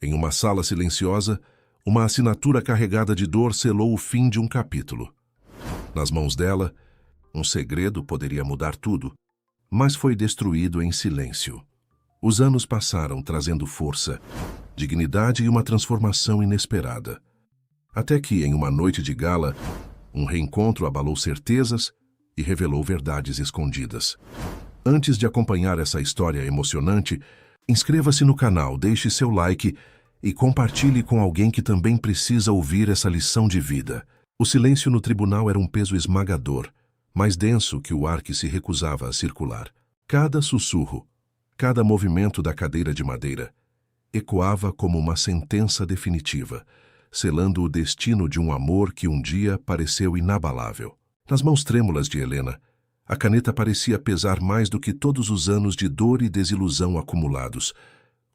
Em uma sala silenciosa, uma assinatura carregada de dor selou o fim de um capítulo. Nas mãos dela, um segredo poderia mudar tudo, mas foi destruído em silêncio. Os anos passaram trazendo força, dignidade e uma transformação inesperada. Até que, em uma noite de gala, um reencontro abalou certezas e revelou verdades escondidas. Antes de acompanhar essa história emocionante, inscreva-se no canal, deixe seu like e compartilhe com alguém que também precisa ouvir essa lição de vida. O silêncio no tribunal era um peso esmagador, mais denso que o ar que se recusava a circular. Cada sussurro, cada movimento da cadeira de madeira, ecoava como uma sentença definitiva, selando o destino de um amor que um dia pareceu inabalável. Nas mãos trêmulas de Helena, a caneta parecia pesar mais do que todos os anos de dor e desilusão acumulados,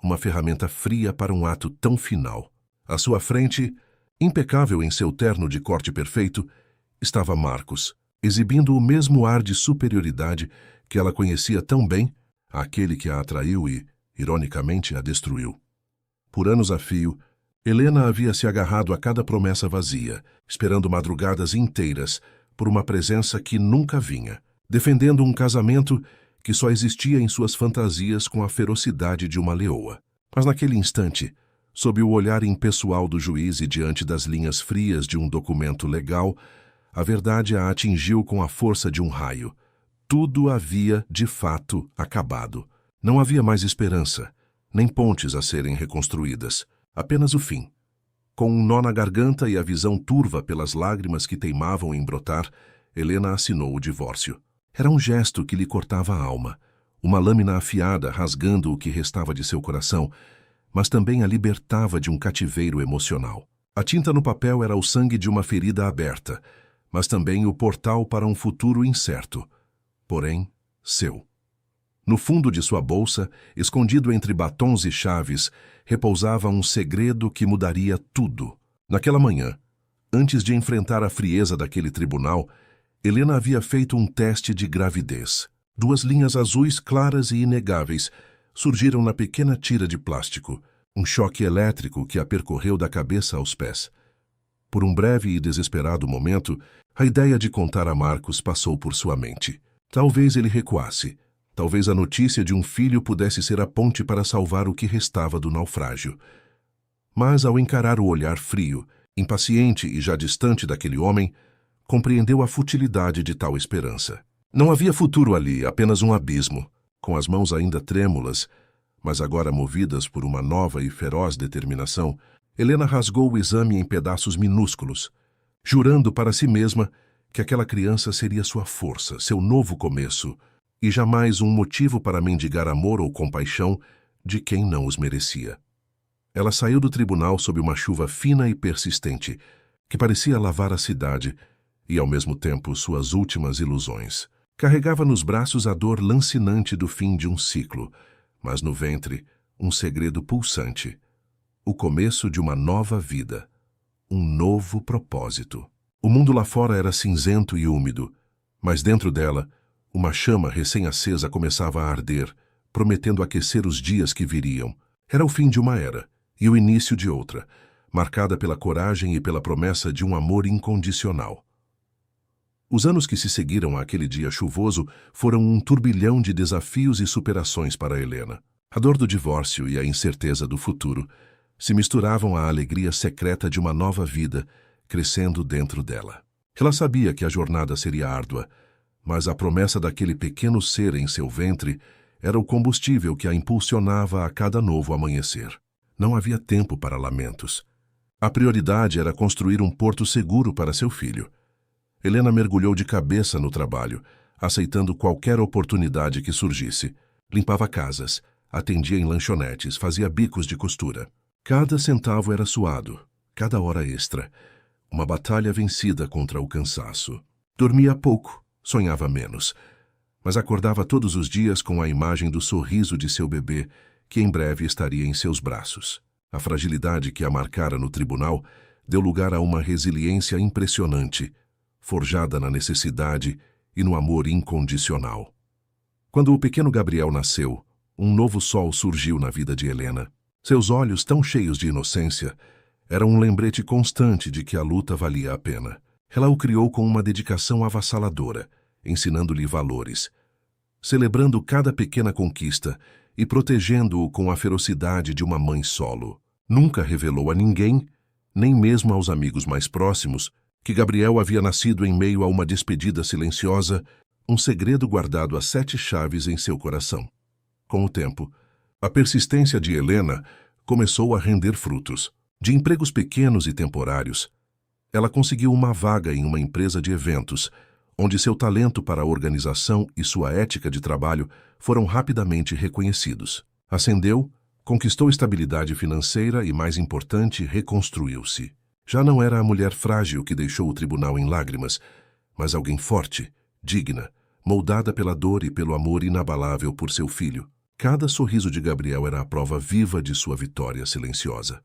uma ferramenta fria para um ato tão final. À sua frente, impecável em seu terno de corte perfeito, estava Marcos, exibindo o mesmo ar de superioridade que ela conhecia tão bem, aquele que a atraiu e, ironicamente, a destruiu. Por anos a fio, Helena havia se agarrado a cada promessa vazia, esperando madrugadas inteiras por uma presença que nunca vinha, defendendo um casamento que só existia em suas fantasias com a ferocidade de uma leoa. Mas naquele instante, sob o olhar impessoal do juiz e diante das linhas frias de um documento legal, a verdade a atingiu com a força de um raio. Tudo havia, de fato, acabado. Não havia mais esperança, nem pontes a serem reconstruídas. Apenas o fim. Com um nó na garganta e a visão turva pelas lágrimas que teimavam em brotar, Helena assinou o divórcio. Era um gesto que lhe cortava a alma, uma lâmina afiada rasgando o que restava de seu coração, mas também a libertava de um cativeiro emocional. A tinta no papel era o sangue de uma ferida aberta, mas também o portal para um futuro incerto, porém seu. No fundo de sua bolsa, escondido entre batons e chaves, repousava um segredo que mudaria tudo. Naquela manhã, antes de enfrentar a frieza daquele tribunal, Helena havia feito um teste de gravidez. 2 linhas azuis claras e inegáveis surgiram na pequena tira de plástico, um choque elétrico que a percorreu da cabeça aos pés. Por um breve e desesperado momento, a ideia de contar a Marcos passou por sua mente. Talvez ele recuasse. Talvez a notícia de um filho pudesse ser a ponte para salvar o que restava do naufrágio. Mas, ao encarar o olhar frio, impaciente e já distante daquele homem, compreendeu a futilidade de tal esperança. Não havia futuro ali, apenas um abismo. Com as mãos ainda trêmulas, mas agora movidas por uma nova e feroz determinação, Helena rasgou o exame em pedaços minúsculos, jurando para si mesma que aquela criança seria sua força, seu novo começo, e jamais um motivo para mendigar amor ou compaixão de quem não os merecia. Ela saiu do tribunal sob uma chuva fina e persistente, que parecia lavar a cidade e, ao mesmo tempo, suas últimas ilusões. Carregava nos braços a dor lancinante do fim de um ciclo, mas no ventre, um segredo pulsante. O começo de uma nova vida, um novo propósito. O mundo lá fora era cinzento e úmido, mas dentro dela, uma chama recém-acesa começava a arder, prometendo aquecer os dias que viriam. Era o fim de uma era e o início de outra, marcada pela coragem e pela promessa de um amor incondicional. Os anos que se seguiram àquele dia chuvoso foram um turbilhão de desafios e superações para Helena. A dor do divórcio e a incerteza do futuro se misturavam à alegria secreta de uma nova vida crescendo dentro dela. Ela sabia que a jornada seria árdua, mas a promessa daquele pequeno ser em seu ventre era o combustível que a impulsionava a cada novo amanhecer. Não havia tempo para lamentos. A prioridade era construir um porto seguro para seu filho. Helena mergulhou de cabeça no trabalho, aceitando qualquer oportunidade que surgisse. Limpava casas, atendia em lanchonetes, fazia bicos de costura. Cada centavo era suado, cada hora extra. Uma batalha vencida contra o cansaço. Dormia pouco. Sonhava menos, mas acordava todos os dias com a imagem do sorriso de seu bebê, que em breve estaria em seus braços. A fragilidade que a marcara no tribunal deu lugar a uma resiliência impressionante, forjada na necessidade e no amor incondicional. Quando o pequeno Gabriel nasceu, um novo sol surgiu na vida de Helena. Seus olhos, tão cheios de inocência, eram um lembrete constante de que a luta valia a pena. Ela o criou com uma dedicação avassaladora, ensinando-lhe valores, celebrando cada pequena conquista e protegendo-o com a ferocidade de uma mãe solo. Nunca revelou a ninguém, nem mesmo aos amigos mais próximos, que Gabriel havia nascido em meio a uma despedida silenciosa, um segredo guardado a 7 chaves em seu coração. Com o tempo, a persistência de Helena começou a render frutos. De empregos pequenos e temporários, ela conseguiu uma vaga em uma empresa de eventos, onde seu talento para a organização e sua ética de trabalho foram rapidamente reconhecidos. Ascendeu, conquistou estabilidade financeira e, mais importante, reconstruiu-se. Já não era a mulher frágil que deixou o tribunal em lágrimas, mas alguém forte, digna, moldada pela dor e pelo amor inabalável por seu filho. Cada sorriso de Gabriel era a prova viva de sua vitória silenciosa.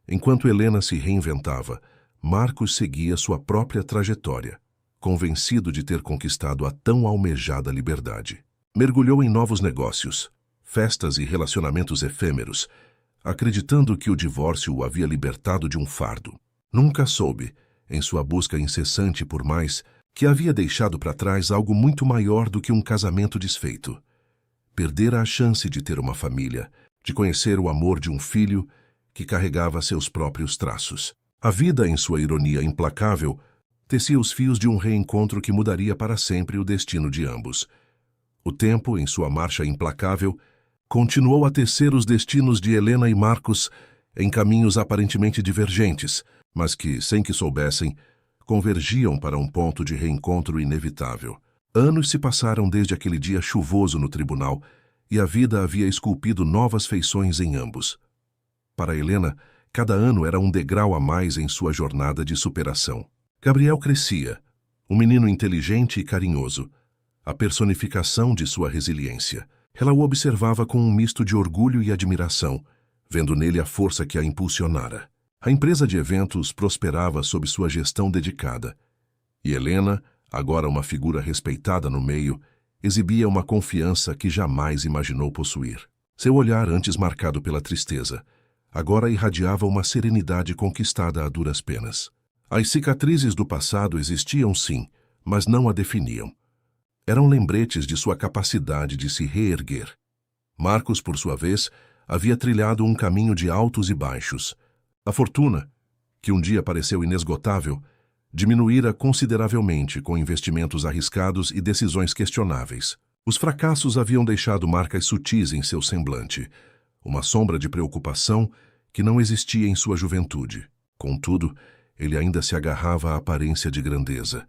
Enquanto Helena se reinventava, Marcos seguia sua própria trajetória, convencido de ter conquistado a tão almejada liberdade. Mergulhou em novos negócios, festas e relacionamentos efêmeros, acreditando que o divórcio o havia libertado de um fardo. Nunca soube, em sua busca incessante por mais, que havia deixado para trás algo muito maior do que um casamento desfeito. Perdera a chance de ter uma família, de conhecer o amor de um filho que carregava seus próprios traços. A vida, em sua ironia implacável, tecia os fios de um reencontro que mudaria para sempre o destino de ambos. O tempo, em sua marcha implacável, continuou a tecer os destinos de Helena e Marcos em caminhos aparentemente divergentes, mas que, sem que soubessem, convergiam para um ponto de reencontro inevitável. Anos se passaram desde aquele dia chuvoso no tribunal e a vida havia esculpido novas feições em ambos. Para Helena, cada ano era um degrau a mais em sua jornada de superação. Gabriel crescia, um menino inteligente e carinhoso, a personificação de sua resiliência. Ela o observava com um misto de orgulho e admiração, vendo nele a força que a impulsionara. A empresa de eventos prosperava sob sua gestão dedicada, e Helena, agora uma figura respeitada no meio, exibia uma confiança que jamais imaginou possuir. Seu olhar, antes marcado pela tristeza, agora irradiava uma serenidade conquistada a duras penas. As cicatrizes do passado existiam sim, mas não a definiam. Eram lembretes de sua capacidade de se reerguer. Marcos, por sua vez, havia trilhado um caminho de altos e baixos. A fortuna, que um dia pareceu inesgotável, diminuíra consideravelmente com investimentos arriscados e decisões questionáveis. Os fracassos haviam deixado marcas sutis em seu semblante, uma sombra de preocupação que não existia em sua juventude. Contudo, ele ainda se agarrava à aparência de grandeza,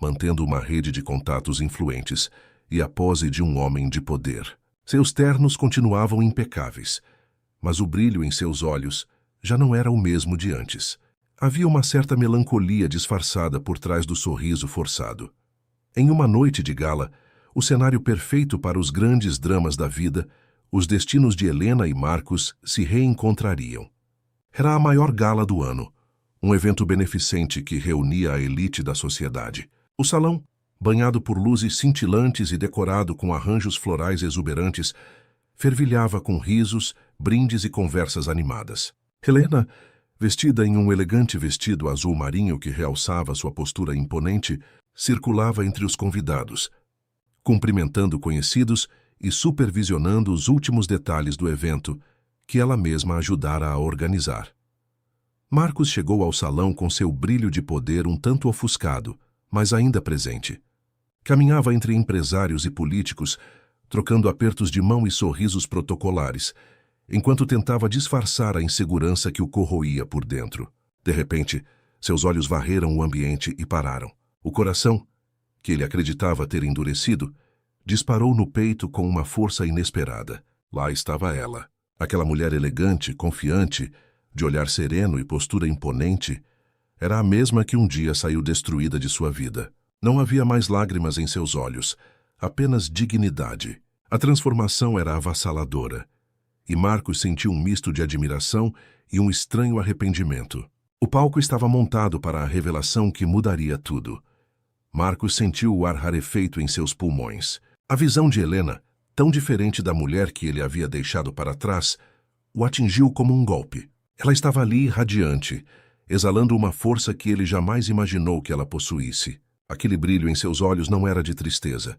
mantendo uma rede de contatos influentes e a pose de um homem de poder. Seus ternos continuavam impecáveis, mas o brilho em seus olhos já não era o mesmo de antes. Havia uma certa melancolia disfarçada por trás do sorriso forçado. Em uma noite de gala, o cenário perfeito para os grandes dramas da vida, os destinos de Helena e Marcos se reencontrariam. Era a maior gala do ano, um evento beneficente que reunia a elite da sociedade. O salão, banhado por luzes cintilantes e decorado com arranjos florais exuberantes, fervilhava com risos, brindes e conversas animadas. Helena, vestida em um elegante vestido azul marinho que realçava sua postura imponente, circulava entre os convidados, cumprimentando conhecidos e supervisionando os últimos detalhes do evento que ela mesma ajudara a organizar. Marcos chegou ao salão com seu brilho de poder um tanto ofuscado, mas ainda presente. Caminhava entre empresários e políticos, trocando apertos de mão e sorrisos protocolares, enquanto tentava disfarçar a insegurança que o corroía por dentro. De repente, seus olhos varreram o ambiente e pararam. O coração, que ele acreditava ter endurecido, disparou no peito com uma força inesperada. Lá estava ela, aquela mulher elegante, confiante, de olhar sereno e postura imponente, era a mesma que um dia saiu destruída de sua vida. Não havia mais lágrimas em seus olhos, apenas dignidade. A transformação era avassaladora, e Marcos sentiu um misto de admiração e um estranho arrependimento. O palco estava montado para a revelação que mudaria tudo. Marcos sentiu o ar rarefeito em seus pulmões. A visão de Helena, tão diferente da mulher que ele havia deixado para trás, o atingiu como um golpe. Ela estava ali, radiante, exalando uma força que ele jamais imaginou que ela possuísse. Aquele brilho em seus olhos não era de tristeza,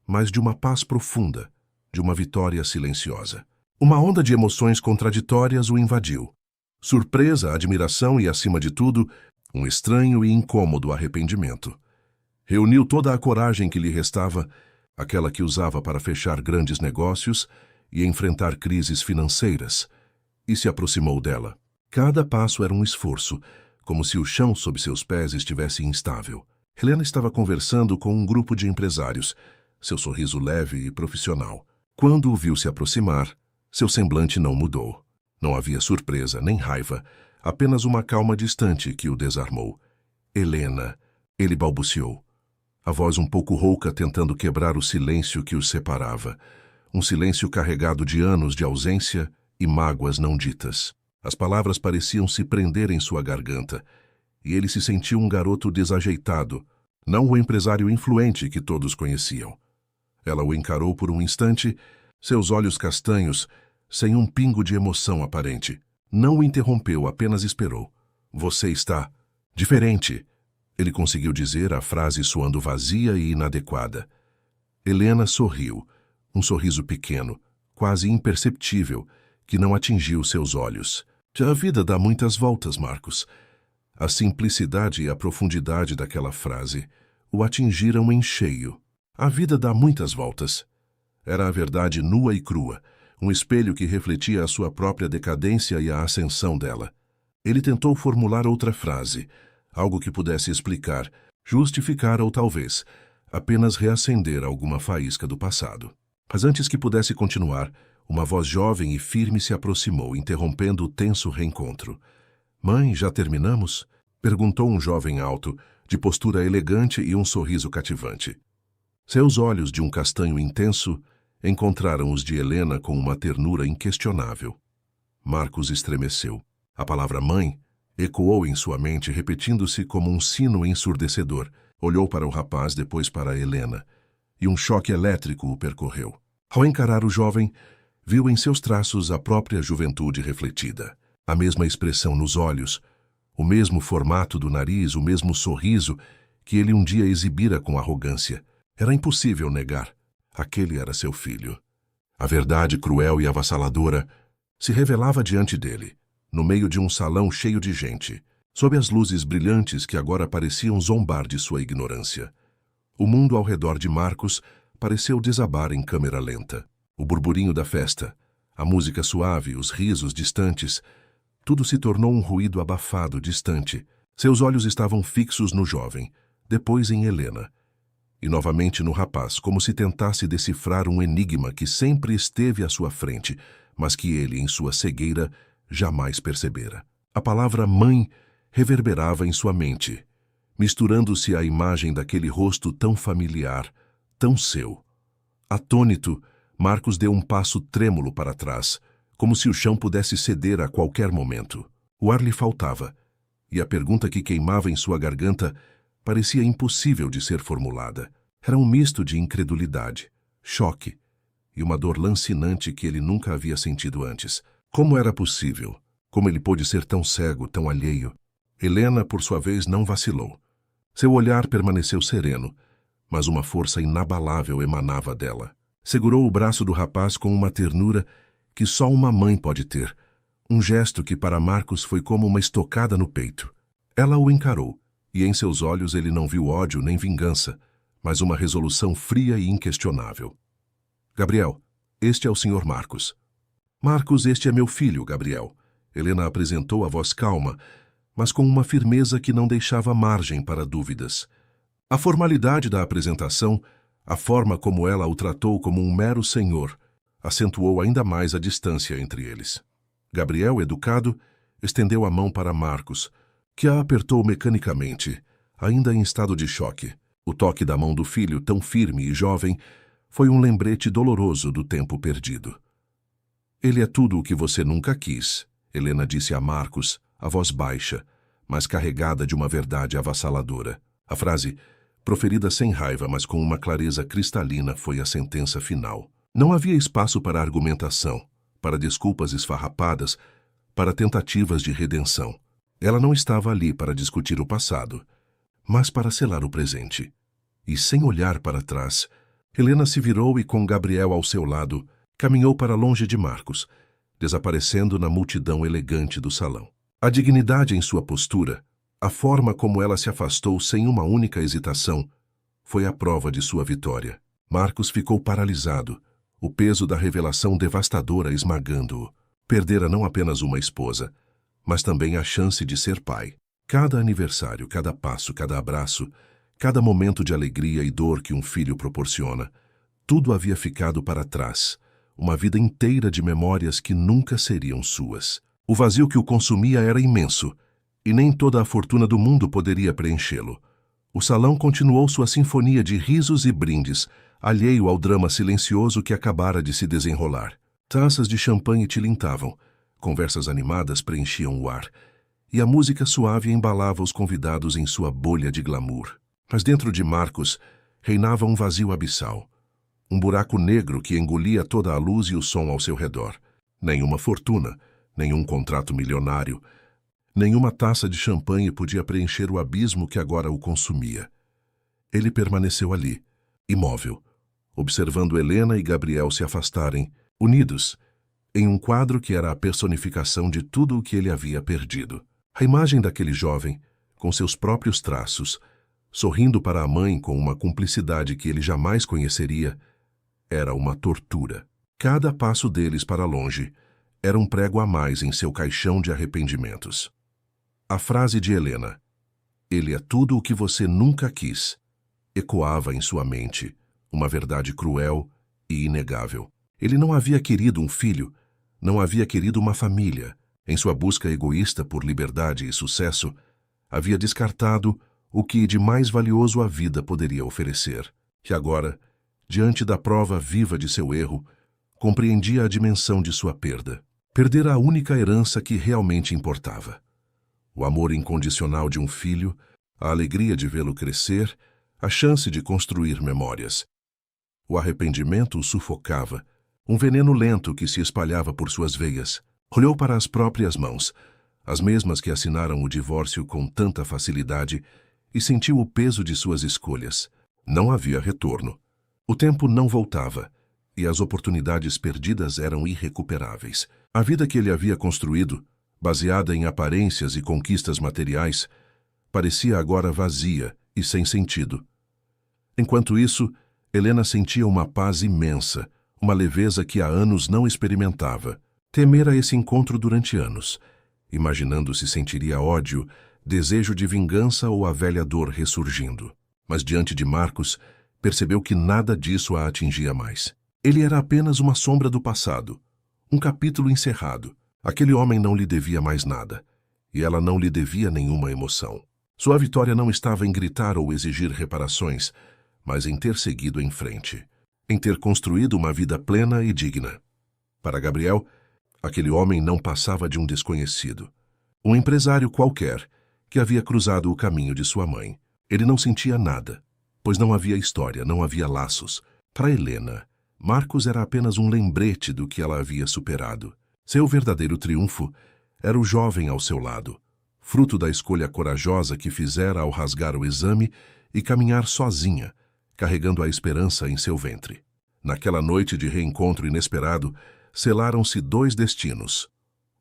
mas de uma paz profunda, de uma vitória silenciosa. Uma onda de emoções contraditórias o invadiu. Surpresa, admiração e, acima de tudo, um estranho e incômodo arrependimento. Reuniu toda a coragem que lhe restava, aquela que usava para fechar grandes negócios e enfrentar crises financeiras, e se aproximou dela. Cada passo era um esforço, como se o chão sob seus pés estivesse instável. Helena estava conversando com um grupo de empresários, seu sorriso leve e profissional. Quando o viu se aproximar, seu semblante não mudou. Não havia surpresa nem raiva, apenas uma calma distante que o desarmou. Helena, ele balbuciou, a voz um pouco rouca tentando quebrar o silêncio que os separava. Um silêncio carregado de anos de ausência e mágoas não ditas. As palavras pareciam se prender em sua garganta, e ele se sentiu um garoto desajeitado, não o empresário influente que todos conheciam. Ela o encarou por um instante, seus olhos castanhos, sem um pingo de emoção aparente. Não o interrompeu, apenas esperou. Você está diferente, ele conseguiu dizer, a frase soando vazia e inadequada. Helena sorriu, um sorriso pequeno, quase imperceptível, que não atingiu seus olhos. A vida dá muitas voltas, Marcos. A simplicidade e a profundidade daquela frase o atingiram em cheio. A vida dá muitas voltas. Era a verdade nua e crua, um espelho que refletia a sua própria decadência e a ascensão dela. Ele tentou formular outra frase, algo que pudesse explicar, justificar ou talvez apenas reacender alguma faísca do passado. Mas antes que pudesse continuar, uma voz jovem e firme se aproximou, interrompendo o tenso reencontro. Mãe, já terminamos? Perguntou um jovem alto, de postura elegante e um sorriso cativante. Seus olhos, de um castanho intenso, encontraram os de Helena com uma ternura inquestionável. Marcos estremeceu. A palavra mãe ecoou em sua mente, repetindo-se como um sino ensurdecedor. Olhou para o rapaz, depois para Helena, e um choque elétrico o percorreu. Ao encarar o jovem, viu em seus traços a própria juventude refletida. A mesma expressão nos olhos, o mesmo formato do nariz, o mesmo sorriso que ele um dia exibira com arrogância. Era impossível negar. Aquele era seu filho. A verdade cruel e avassaladora se revelava diante dele, no meio de um salão cheio de gente, sob as luzes brilhantes que agora pareciam zombar de sua ignorância. O mundo ao redor de Marcos pareceu desabar em câmera lenta. O burburinho da festa, a música suave, os risos distantes, tudo se tornou um ruído abafado, distante. Seus olhos estavam fixos no jovem, depois em Helena, e novamente no rapaz, como se tentasse decifrar um enigma que sempre esteve à sua frente, mas que ele, em sua cegueira, jamais percebera. A palavra mãe reverberava em sua mente, misturando-se à imagem daquele rosto tão familiar, tão seu. Atônito, Marcos deu um passo trêmulo para trás, como se o chão pudesse ceder a qualquer momento. O ar lhe faltava, e a pergunta que queimava em sua garganta parecia impossível de ser formulada. Era um misto de incredulidade, choque e uma dor lancinante que ele nunca havia sentido antes. Como era possível? Como ele pôde ser tão cego, tão alheio? Helena, por sua vez, não vacilou. Seu olhar permaneceu sereno, mas uma força inabalável emanava dela. Segurou o braço do rapaz com uma ternura que só uma mãe pode ter, um gesto que para Marcos foi como uma estocada no peito. Ela o encarou, e em seus olhos ele não viu ódio nem vingança, mas uma resolução fria e inquestionável. Gabriel, este é o Sr. Marcos. Marcos, este é meu filho, Gabriel. Helena apresentou a voz calma, mas com uma firmeza que não deixava margem para dúvidas. A formalidade da apresentação, a forma como ela o tratou como um mero senhor, acentuou ainda mais a distância entre eles. Gabriel, educado, estendeu a mão para Marcos, que a apertou mecanicamente, ainda em estado de choque. O toque da mão do filho, tão firme e jovem, foi um lembrete doloroso do tempo perdido. Ele é tudo o que você nunca quis, Helena disse a Marcos, a voz baixa, mas carregada de uma verdade avassaladora. A frase, proferida sem raiva, mas com uma clareza cristalina, foi a sentença final. Não havia espaço para argumentação, para desculpas esfarrapadas, para tentativas de redenção. Ela não estava ali para discutir o passado, mas para selar o presente. E sem olhar para trás, Helena se virou e, com Gabriel ao seu lado, caminhou para longe de Marcos, desaparecendo na multidão elegante do salão. A dignidade em sua postura, a forma como ela se afastou sem uma única hesitação, foi a prova de sua vitória. Marcos ficou paralisado, o peso da revelação devastadora esmagando-o. Perdera não apenas uma esposa, mas também a chance de ser pai. Cada aniversário, cada passo, cada abraço, cada momento de alegria e dor que um filho proporciona, tudo havia ficado para trás, uma vida inteira de memórias que nunca seriam suas. O vazio que o consumia era imenso, e nem toda a fortuna do mundo poderia preenchê-lo. O salão continuou sua sinfonia de risos e brindes, alheio ao drama silencioso que acabara de se desenrolar. Taças de champanhe tilintavam, conversas animadas preenchiam o ar, e a música suave embalava os convidados em sua bolha de glamour. Mas dentro de Marcos reinava um vazio abissal, um buraco negro que engolia toda a luz e o som ao seu redor. Nenhuma fortuna, nenhum contrato milionário, nenhuma taça de champanhe podia preencher o abismo que agora o consumia. Ele permaneceu ali, imóvel, observando Helena e Gabriel se afastarem, unidos, em um quadro que era a personificação de tudo o que ele havia perdido. A imagem daquele jovem, com seus próprios traços, sorrindo para a mãe com uma cumplicidade que ele jamais conheceria, era uma tortura. Cada passo deles para longe era um prego a mais em seu caixão de arrependimentos. A frase de Helena, "Ele é tudo o que você nunca quis", ecoava em sua mente, uma verdade cruel e inegável. Ele não havia querido um filho, não havia querido uma família. Em sua busca egoísta por liberdade e sucesso, havia descartado o que de mais valioso a vida poderia oferecer. E agora, diante da prova viva de seu erro, compreendia a dimensão de sua perda. Perdera a única herança que realmente importava. O amor incondicional de um filho, a alegria de vê-lo crescer, a chance de construir memórias. O arrependimento o sufocava, um veneno lento que se espalhava por suas veias. Olhou para as próprias mãos, as mesmas que assinaram o divórcio com tanta facilidade, e sentiu o peso de suas escolhas. Não havia retorno. O tempo não voltava, e as oportunidades perdidas eram irrecuperáveis. A vida que ele havia construído, baseada em aparências e conquistas materiais, parecia agora vazia e sem sentido. Enquanto isso, Helena sentia uma paz imensa, uma leveza que há anos não experimentava. Temera esse encontro durante anos, imaginando se sentiria ódio, desejo de vingança ou a velha dor ressurgindo. Mas diante de Marcos, percebeu que nada disso a atingia mais. Ele era apenas uma sombra do passado, um capítulo encerrado. Aquele homem não lhe devia mais nada, e ela não lhe devia nenhuma emoção. Sua vitória não estava em gritar ou exigir reparações, mas em ter seguido em frente, em ter construído uma vida plena e digna. Para Gabriel, aquele homem não passava de um desconhecido, um empresário qualquer que havia cruzado o caminho de sua mãe. Ele não sentia nada, pois não havia história, não havia laços. Para Helena, Marcos era apenas um lembrete do que ela havia superado. Seu verdadeiro triunfo era o jovem ao seu lado, fruto da escolha corajosa que fizera ao rasgar o exame e caminhar sozinha, carregando a esperança em seu ventre. Naquela noite de reencontro inesperado, selaram-se dois destinos,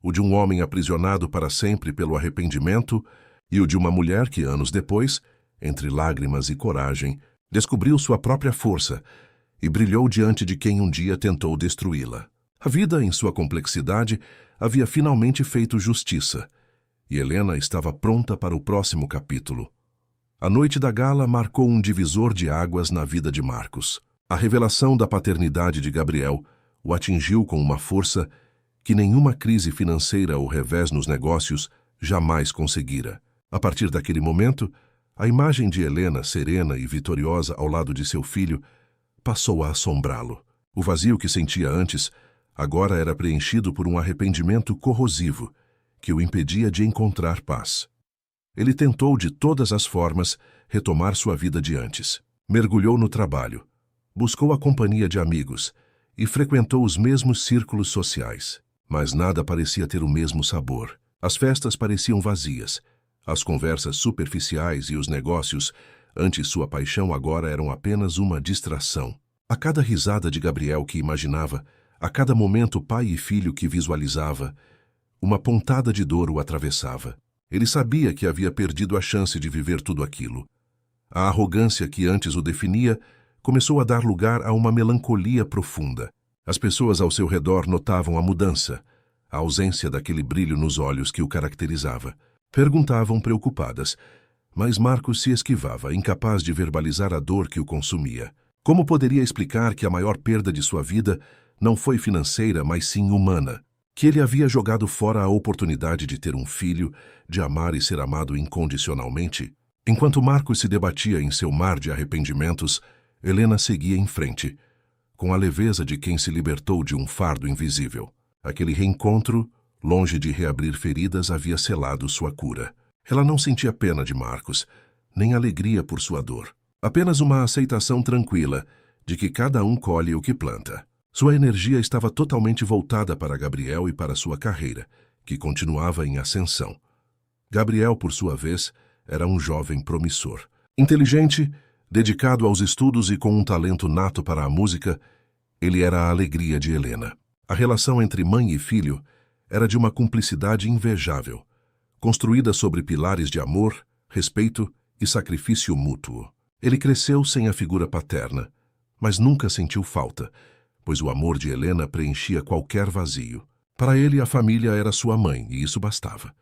o de um homem aprisionado para sempre pelo arrependimento e o de uma mulher que, anos depois, entre lágrimas e coragem, descobriu sua própria força e brilhou diante de quem um dia tentou destruí-la. A vida, em sua complexidade, havia finalmente feito justiça, e Helena estava pronta para o próximo capítulo. A noite da gala marcou um divisor de águas na vida de Marcos. A revelação da paternidade de Gabriel o atingiu com uma força que nenhuma crise financeira ou revés nos negócios jamais conseguira. A partir daquele momento, a imagem de Helena, serena e vitoriosa ao lado de seu filho, passou a assombrá-lo. O vazio que sentia antes agora era preenchido por um arrependimento corrosivo que o impedia de encontrar paz. Ele tentou de todas as formas retomar sua vida de antes. Mergulhou no trabalho, buscou a companhia de amigos e frequentou os mesmos círculos sociais. Mas nada parecia ter o mesmo sabor. As festas pareciam vazias. As conversas superficiais e os negócios, antes sua paixão, agora eram apenas uma distração. A cada risada de Gabriel que imaginava, a cada momento pai e filho que visualizava, uma pontada de dor o atravessava. Ele sabia que havia perdido a chance de viver tudo aquilo. A arrogância que antes o definia começou a dar lugar a uma melancolia profunda. As pessoas ao seu redor notavam a mudança, a ausência daquele brilho nos olhos que o caracterizava. Perguntavam preocupadas, mas Marcos se esquivava, incapaz de verbalizar a dor que o consumia. Como poderia explicar que a maior perda de sua vida não foi financeira, mas sim humana? Que ele havia jogado fora a oportunidade de ter um filho, de amar e ser amado incondicionalmente? Enquanto Marcos se debatia em seu mar de arrependimentos, Helena seguia em frente, com a leveza de quem se libertou de um fardo invisível. Aquele reencontro, longe de reabrir feridas, havia selado sua cura. Ela não sentia pena de Marcos, nem alegria por sua dor. Apenas uma aceitação tranquila de que cada um colhe o que planta. Sua energia estava totalmente voltada para Gabriel e para sua carreira, que continuava em ascensão. Gabriel, por sua vez, era um jovem promissor. Inteligente, dedicado aos estudos e com um talento nato para a música, ele era a alegria de Helena. A relação entre mãe e filho era de uma cumplicidade invejável, construída sobre pilares de amor, respeito e sacrifício mútuo. Ele cresceu sem a figura paterna, mas nunca sentiu falta, pois o amor de Helena preenchia qualquer vazio. Para ele, a família era sua mãe, e isso bastava.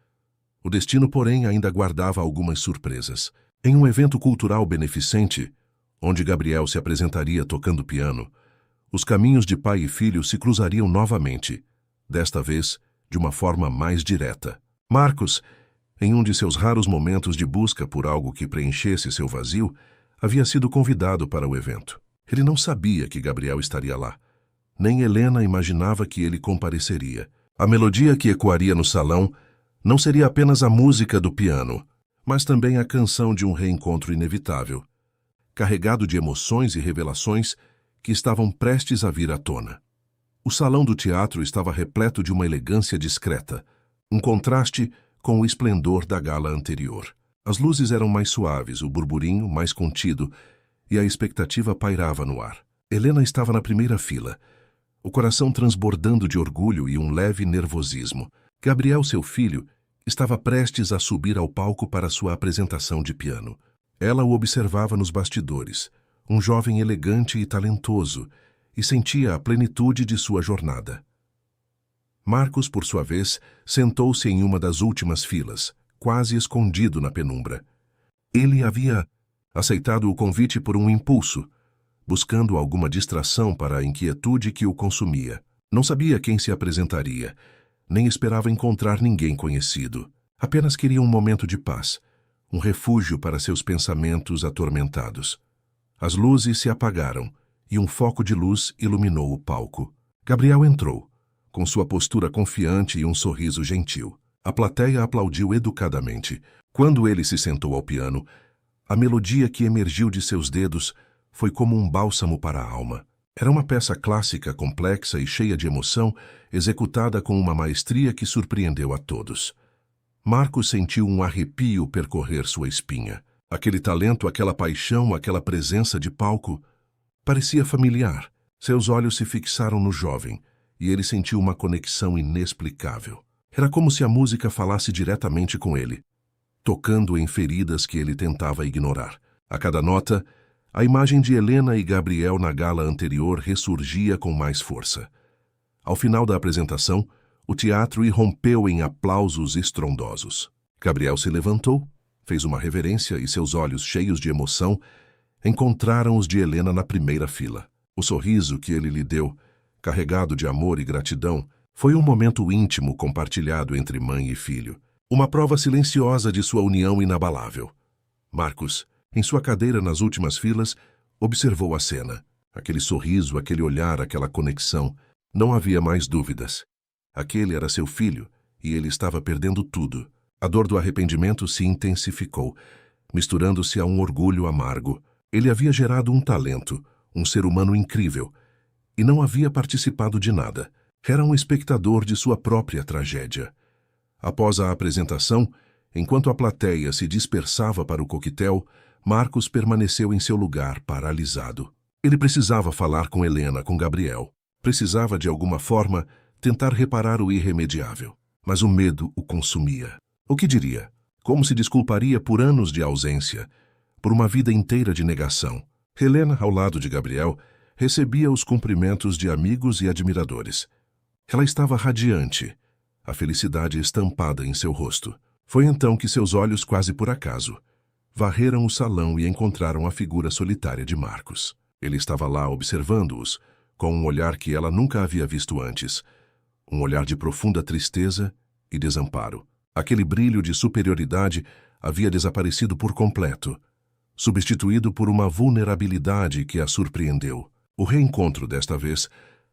O destino, porém, ainda guardava algumas surpresas. Em um evento cultural beneficente, onde Gabriel se apresentaria tocando piano, os caminhos de pai e filho se cruzariam novamente, desta vez de uma forma mais direta. Marcos, em um de seus raros momentos de busca por algo que preenchesse seu vazio, havia sido convidado para o evento. Ele não sabia que Gabriel estaria lá. Nem Helena imaginava que ele compareceria. A melodia que ecoaria no salão não seria apenas a música do piano, mas também a canção de um reencontro inevitável, carregado de emoções e revelações que estavam prestes a vir à tona. O salão do teatro estava repleto de uma elegância discreta, um contraste com o esplendor da gala anterior. As luzes eram mais suaves, o burburinho mais contido, e a expectativa pairava no ar. Helena estava na primeira fila, o coração transbordando de orgulho e um leve nervosismo. Gabriel, seu filho, estava prestes a subir ao palco para sua apresentação de piano. Ela o observava nos bastidores, um jovem elegante e talentoso, e sentia a plenitude de sua jornada. Marcos, por sua vez, sentou-se em uma das últimas filas, quase escondido na penumbra. Ele havia aceitado o convite por um impulso, buscando alguma distração para a inquietude que o consumia. Não sabia quem se apresentaria, nem esperava encontrar ninguém conhecido. Apenas queria um momento de paz, um refúgio para seus pensamentos atormentados. As luzes se apagaram e um foco de luz iluminou o palco. Gabriel entrou, com sua postura confiante e um sorriso gentil. A plateia aplaudiu educadamente. Quando ele se sentou ao piano, a melodia que emergiu de seus dedos foi como um bálsamo para a alma. Era uma peça clássica, complexa e cheia de emoção, executada com uma maestria que surpreendeu a todos. Marcos sentiu um arrepio percorrer sua espinha. Aquele talento, aquela paixão, aquela presença de palco parecia familiar. Seus olhos se fixaram no jovem, e ele sentiu uma conexão inexplicável. Era como se a música falasse diretamente com ele, tocando em feridas que ele tentava ignorar. A cada nota, a imagem de Helena e Gabriel na gala anterior ressurgia com mais força. Ao final da apresentação, o teatro irrompeu em aplausos estrondosos. Gabriel se levantou, fez uma reverência e seus olhos, cheios de emoção, encontraram os de Helena na primeira fila. O sorriso que ele lhe deu, carregado de amor e gratidão, foi um momento íntimo compartilhado entre mãe e filho. Uma prova silenciosa de sua união inabalável. Marcos, em sua cadeira nas últimas filas, observou a cena. Aquele sorriso, aquele olhar, aquela conexão. Não havia mais dúvidas. Aquele era seu filho, e ele estava perdendo tudo. A dor do arrependimento se intensificou, misturando-se a um orgulho amargo. Ele havia gerado um talento, um ser humano incrível, e não havia participado de nada. Era um espectador de sua própria tragédia. Após a apresentação, enquanto a plateia se dispersava para o coquetel, Marcos permaneceu em seu lugar, paralisado. Ele precisava falar com Helena, com Gabriel. Precisava, de alguma forma, tentar reparar o irremediável. Mas o medo o consumia. O que diria? Como se desculparia por anos de ausência, por uma vida inteira de negação? Helena, ao lado de Gabriel, recebia os cumprimentos de amigos e admiradores. Ela estava radiante, a felicidade estampada em seu rosto. Foi então que seus olhos, quase por acaso, varreram o salão e encontraram a figura solitária de Marcos. Ele estava lá observando-os, com um olhar que ela nunca havia visto antes, um olhar de profunda tristeza e desamparo. Aquele brilho de superioridade havia desaparecido por completo, substituído por uma vulnerabilidade que a surpreendeu. O reencontro, desta vez,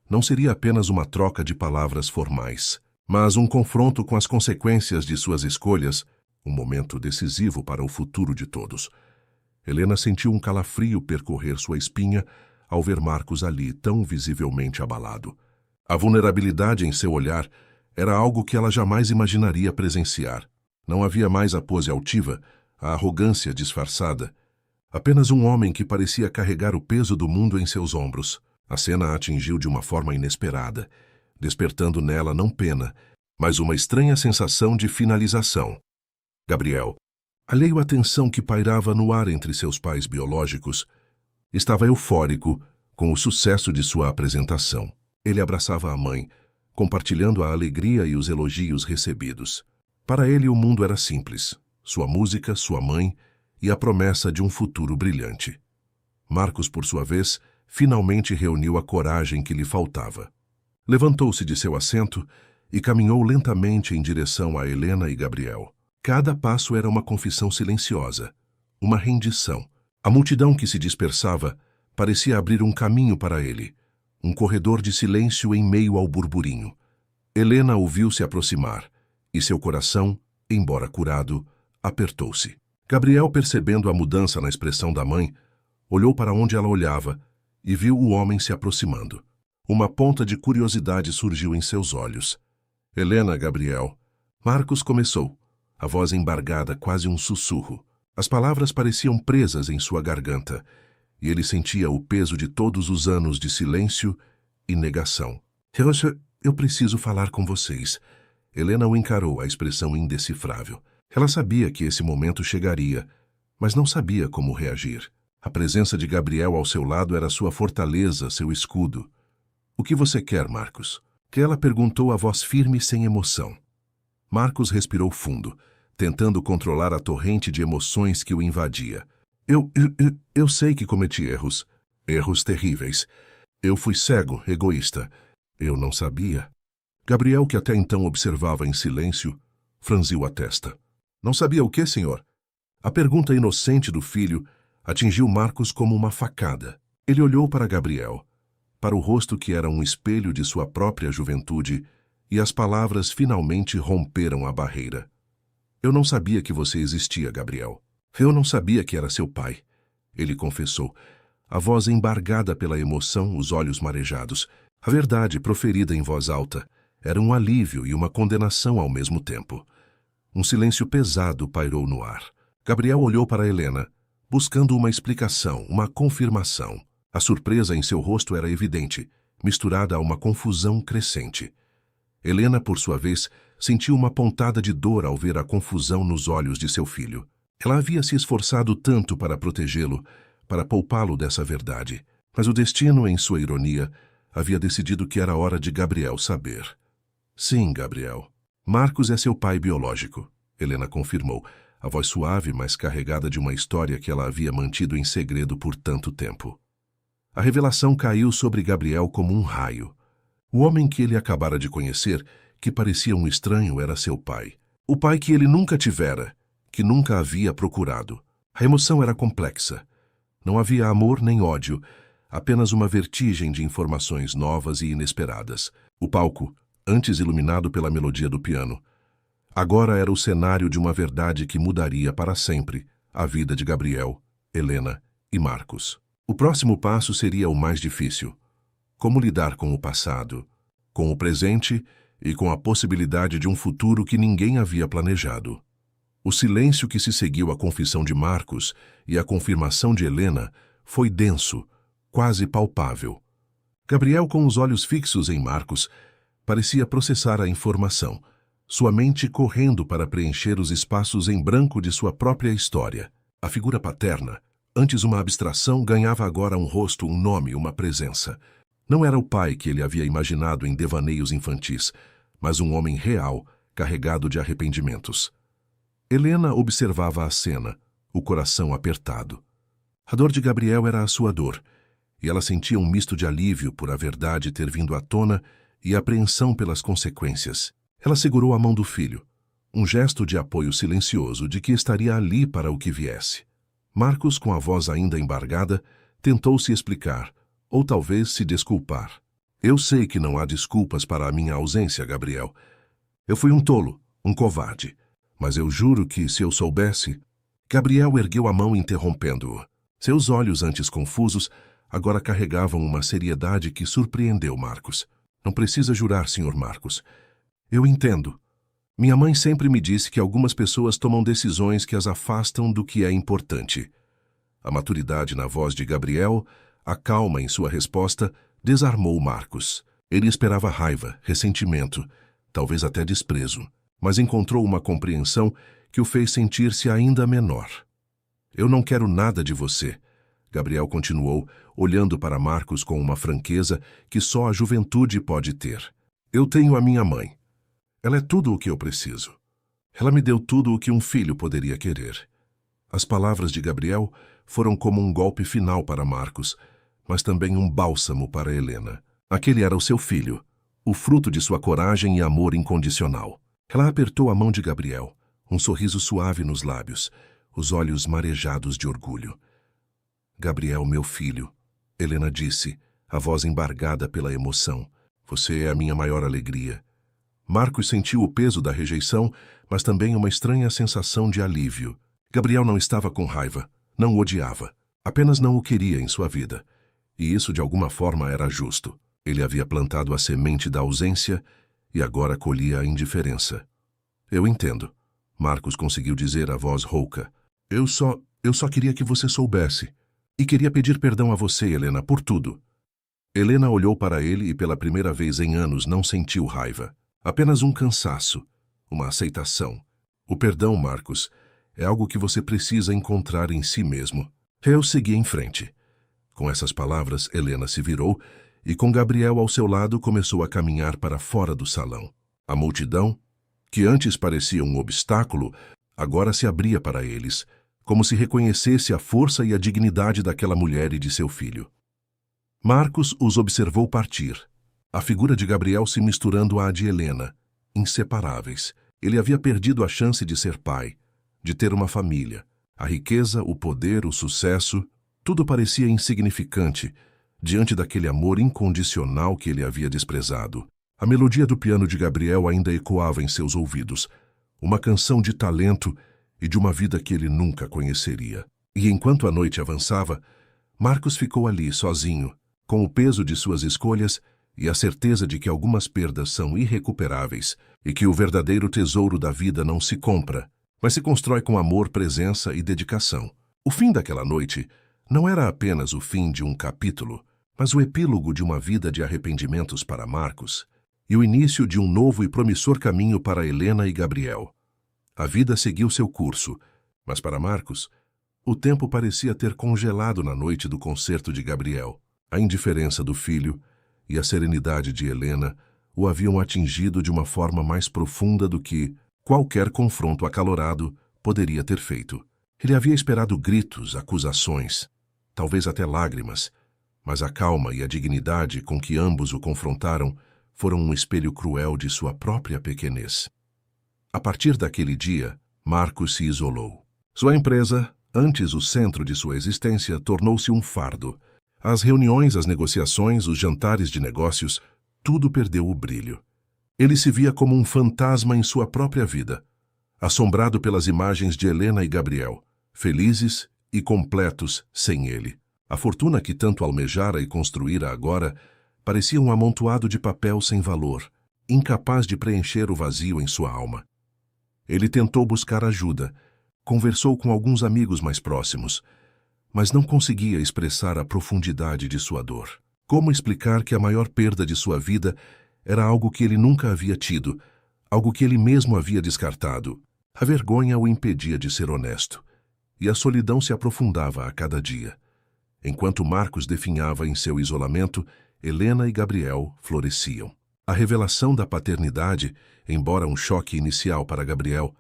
não seria apenas uma troca de palavras formais, mas um confronto com as consequências de suas escolhas, um momento decisivo para o futuro de todos. Helena sentiu um calafrio percorrer sua espinha ao ver Marcos ali, tão visivelmente abalado. A vulnerabilidade em seu olhar era algo que ela jamais imaginaria presenciar. Não havia mais a pose altiva, a arrogância disfarçada. Apenas um homem que parecia carregar o peso do mundo em seus ombros. A cena a atingiu de uma forma inesperada, despertando nela não pena, mas uma estranha sensação de finalização. Gabriel, alheio à tensão que pairava no ar entre seus pais biológicos, estava eufórico com o sucesso de sua apresentação. Ele abraçava a mãe, compartilhando a alegria e os elogios recebidos. Para ele o mundo era simples, sua música, sua mãe e a promessa de um futuro brilhante. Marcos, por sua vez, finalmente reuniu a coragem que lhe faltava. Levantou-se de seu assento e caminhou lentamente em direção a Helena e Gabriel. Cada passo era uma confissão silenciosa, uma rendição. A multidão que se dispersava parecia abrir um caminho para ele, um corredor de silêncio em meio ao burburinho. Helena o viu se aproximar, e seu coração, embora curado, apertou-se. Gabriel, percebendo a mudança na expressão da mãe, olhou para onde ela olhava e viu o homem se aproximando. Uma ponta de curiosidade surgiu em seus olhos. Helena, Gabriel. Marcos começou, a voz embargada, quase um sussurro. As palavras pareciam presas em sua garganta, e ele sentia o peso de todos os anos de silêncio e negação. Eu preciso falar com vocês. Helena o encarou, a expressão indecifrável. Ela sabia que esse momento chegaria, mas não sabia como reagir. A presença de Gabriel ao seu lado era sua fortaleza, seu escudo. O que você quer, Marcos? Que ela perguntou, a voz firme e sem emoção. Marcos respirou fundo, tentando controlar a torrente de emoções que o invadia. Eu sei que cometi erros. Erros terríveis. Eu fui cego, egoísta. Eu não sabia. Gabriel, que até então observava em silêncio, franziu a testa. Não sabia o quê, senhor? A pergunta inocente do filho atingiu Marcos como uma facada. Ele olhou para Gabriel, para o rosto que era um espelho de sua própria juventude, e as palavras finalmente romperam a barreira. Eu não sabia que você existia, Gabriel. Eu não sabia que era seu pai. Ele confessou, a voz embargada pela emoção, os olhos marejados. A verdade, proferida em voz alta, era um alívio e uma condenação ao mesmo tempo. Um silêncio pesado pairou no ar. Gabriel olhou para Helena, buscando uma explicação, uma confirmação. A surpresa em seu rosto era evidente, misturada a uma confusão crescente. Helena, por sua vez, sentiu uma pontada de dor ao ver a confusão nos olhos de seu filho. Ela havia se esforçado tanto para protegê-lo, para poupá-lo dessa verdade. Mas o destino, em sua ironia, havia decidido que era hora de Gabriel saber. Sim, Gabriel. Marcos é seu pai biológico, Helena confirmou, a voz suave, mas carregada de uma história que ela havia mantido em segredo por tanto tempo. A revelação caiu sobre Gabriel como um raio. O homem que ele acabara de conhecer, que parecia um estranho, era seu pai. O pai que ele nunca tivera, que nunca havia procurado. A emoção era complexa. Não havia amor nem ódio, apenas uma vertigem de informações novas e inesperadas. O palco, antes iluminado pela melodia do piano, agora era o cenário de uma verdade que mudaria para sempre a vida de Gabriel, Helena e Marcos. O próximo passo seria o mais difícil. Como lidar com o passado, com o presente e com a possibilidade de um futuro que ninguém havia planejado. O silêncio que se seguiu à confissão de Marcos e à confirmação de Helena foi denso, quase palpável. Gabriel, com os olhos fixos em Marcos, parecia processar a informação, sua mente correndo para preencher os espaços em branco de sua própria história. A figura paterna, antes uma abstração, ganhava agora um rosto, um nome, uma presença. Não era o pai que ele havia imaginado em devaneios infantis, mas um homem real, carregado de arrependimentos. Helena observava a cena, o coração apertado. A dor de Gabriel era a sua dor, e ela sentia um misto de alívio por a verdade ter vindo à tona e apreensão pelas consequências. Ela segurou a mão do filho, um gesto de apoio silencioso de que estaria ali para o que viesse. Marcos, com a voz ainda embargada, tentou se explicar, ou talvez se desculpar. Eu sei que não há desculpas para a minha ausência, Gabriel. Eu fui um tolo, um covarde. Mas eu juro que, se eu soubesse... Gabriel ergueu a mão interrompendo-o. Seus olhos, antes confusos, agora carregavam uma seriedade que surpreendeu Marcos. Não precisa jurar, Sr. Marcos. Eu entendo. Minha mãe sempre me disse que algumas pessoas tomam decisões que as afastam do que é importante. A maturidade na voz de Gabriel, a calma em sua resposta, desarmou Marcos. Ele esperava raiva, ressentimento, talvez até desprezo, mas encontrou uma compreensão que o fez sentir-se ainda menor. Eu não quero nada de você, Gabriel continuou, olhando para Marcos com uma franqueza que só a juventude pode ter. Eu tenho a minha mãe. Ela é tudo o que eu preciso. Ela me deu tudo o que um filho poderia querer. As palavras de Gabriel foram como um golpe final para Marcos, mas também um bálsamo para Helena. Aquele era o seu filho, o fruto de sua coragem e amor incondicional. Ela apertou a mão de Gabriel, um sorriso suave nos lábios, os olhos marejados de orgulho. Gabriel, meu filho, Helena disse, a voz embargada pela emoção. Você é a minha maior alegria. Marcos sentiu o peso da rejeição, mas também uma estranha sensação de alívio. Gabriel não estava com raiva, não o odiava, apenas não o queria em sua vida. E isso de alguma forma era justo. Ele havia plantado a semente da ausência e agora colhia a indiferença. Eu entendo, Marcos conseguiu dizer a voz rouca. Eu só queria que você soubesse. E queria pedir perdão a você, Helena, por tudo. Helena olhou para ele e pela primeira vez em anos não sentiu raiva. Apenas um cansaço, uma aceitação. O perdão, Marcos, é algo que você precisa encontrar em si mesmo. Eu segui em frente. Com essas palavras, Helena se virou e com Gabriel ao seu lado começou a caminhar para fora do salão. A multidão, que antes parecia um obstáculo, agora se abria para eles, como se reconhecesse a força e a dignidade daquela mulher e de seu filho. Marcos os observou partir, a figura de Gabriel se misturando à de Helena, inseparáveis. Ele havia perdido a chance de ser pai, de ter uma família. A riqueza, o poder, o sucesso, tudo parecia insignificante diante daquele amor incondicional que ele havia desprezado. A melodia do piano de Gabriel ainda ecoava em seus ouvidos, uma canção de talento e de uma vida que ele nunca conheceria. E enquanto a noite avançava, Marcos ficou ali, sozinho, com o peso de suas escolhas e a certeza de que algumas perdas são irrecuperáveis e que o verdadeiro tesouro da vida não se compra, mas se constrói com amor, presença e dedicação. O fim daquela noite não era apenas o fim de um capítulo, mas o epílogo de uma vida de arrependimentos para Marcos e o início de um novo e promissor caminho para Helena e Gabriel. A vida seguiu seu curso, mas para Marcos, o tempo parecia ter congelado na noite do concerto de Gabriel. A indiferença do filho e a serenidade de Helena o haviam atingido de uma forma mais profunda do que qualquer confronto acalorado poderia ter feito. Ele havia esperado gritos, acusações, talvez até lágrimas, mas a calma e a dignidade com que ambos o confrontaram foram um espelho cruel de sua própria pequenez. A partir daquele dia, Marcos se isolou. Sua empresa, antes o centro de sua existência, tornou-se um fardo. As reuniões, as negociações, os jantares de negócios, tudo perdeu o brilho. Ele se via como um fantasma em sua própria vida, assombrado pelas imagens de Helena e Gabriel, felizes e completos sem ele. A fortuna que tanto almejara e construíra agora Parecia um amontoado de papel sem valor, incapaz de preencher o vazio em sua alma. Ele tentou buscar ajuda, conversou com alguns amigos mais próximos, mas não conseguia expressar a profundidade de sua dor. Como explicar que a maior perda de sua vida era algo que ele nunca havia tido, algo que ele mesmo havia descartado? A vergonha o impedia de ser honesto, e a solidão se aprofundava a cada dia. Enquanto Marcos definhava em seu isolamento, Helena e Gabriel floresciam. A revelação da paternidade, embora um choque inicial para Gabriel,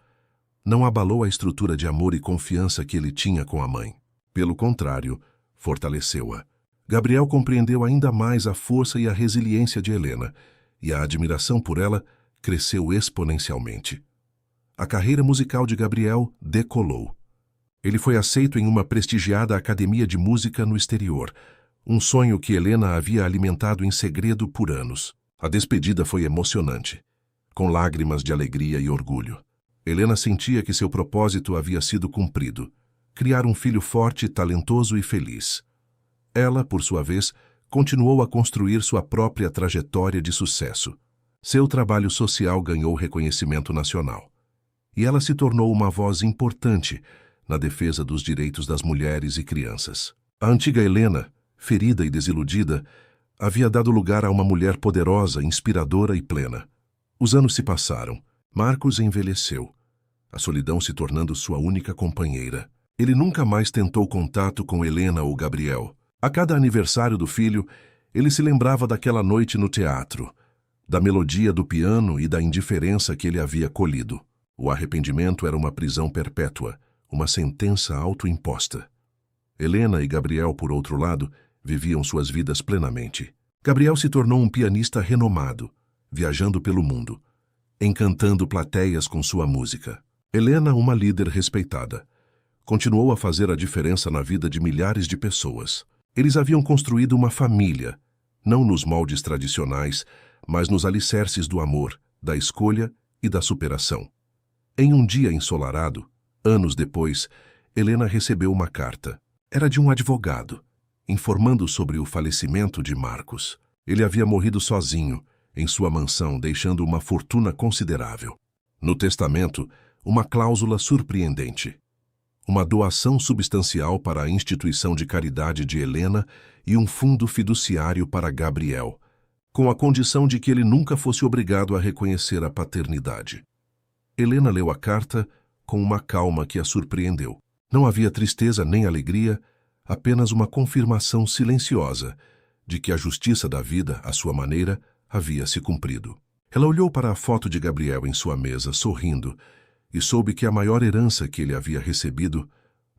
não abalou a estrutura de amor e confiança que ele tinha com a mãe. Pelo contrário, fortaleceu-a. Gabriel compreendeu ainda mais a força e a resiliência de Helena, e a admiração por ela cresceu exponencialmente. A carreira musical de Gabriel decolou. Ele foi aceito em uma prestigiada academia de música no exterior, um sonho que Helena havia alimentado em segredo por anos. A despedida foi emocionante, com lágrimas de alegria e orgulho. Helena sentia que seu propósito havia sido cumprido: criar um filho forte, talentoso e feliz. Ela, por sua vez, continuou a construir sua própria trajetória de sucesso. Seu trabalho social ganhou reconhecimento nacional, e ela se tornou uma voz importante na defesa dos direitos das mulheres e crianças. A antiga Helena, ferida e desiludida, havia dado lugar a uma mulher poderosa, inspiradora e plena. Os anos se passaram. Marcos envelheceu, a solidão se tornando sua única companheira. Ele nunca mais tentou contato com Helena ou Gabriel. A cada aniversário do filho, ele se lembrava daquela noite no teatro, da melodia do piano e da indiferença que ele havia colhido. O arrependimento era uma prisão perpétua, uma sentença autoimposta. Helena e Gabriel, por outro lado, viviam suas vidas plenamente. Gabriel se tornou um pianista renomado, viajando pelo mundo, encantando plateias com sua música. Helena, uma líder respeitada, continuou a fazer a diferença na vida de milhares de pessoas. Eles haviam construído uma família, não nos moldes tradicionais, mas nos alicerces do amor, da escolha e da superação. Em um dia ensolarado, anos depois, Helena recebeu uma carta. Era de um advogado, informando sobre o falecimento de Marcos. Ele havia morrido sozinho, em sua mansão, deixando uma fortuna considerável. No testamento, uma cláusula surpreendente: uma doação substancial para a instituição de caridade de Helena e um fundo fiduciário para Gabriel, com a condição de que ele nunca fosse obrigado a reconhecer a paternidade. Helena leu a carta com uma calma que a surpreendeu. Não havia tristeza nem alegria, apenas uma confirmação silenciosa de que a justiça da vida, à sua maneira, havia se cumprido. Ela olhou para a foto de Gabriel em sua mesa, sorrindo, e soube que a maior herança que ele havia recebido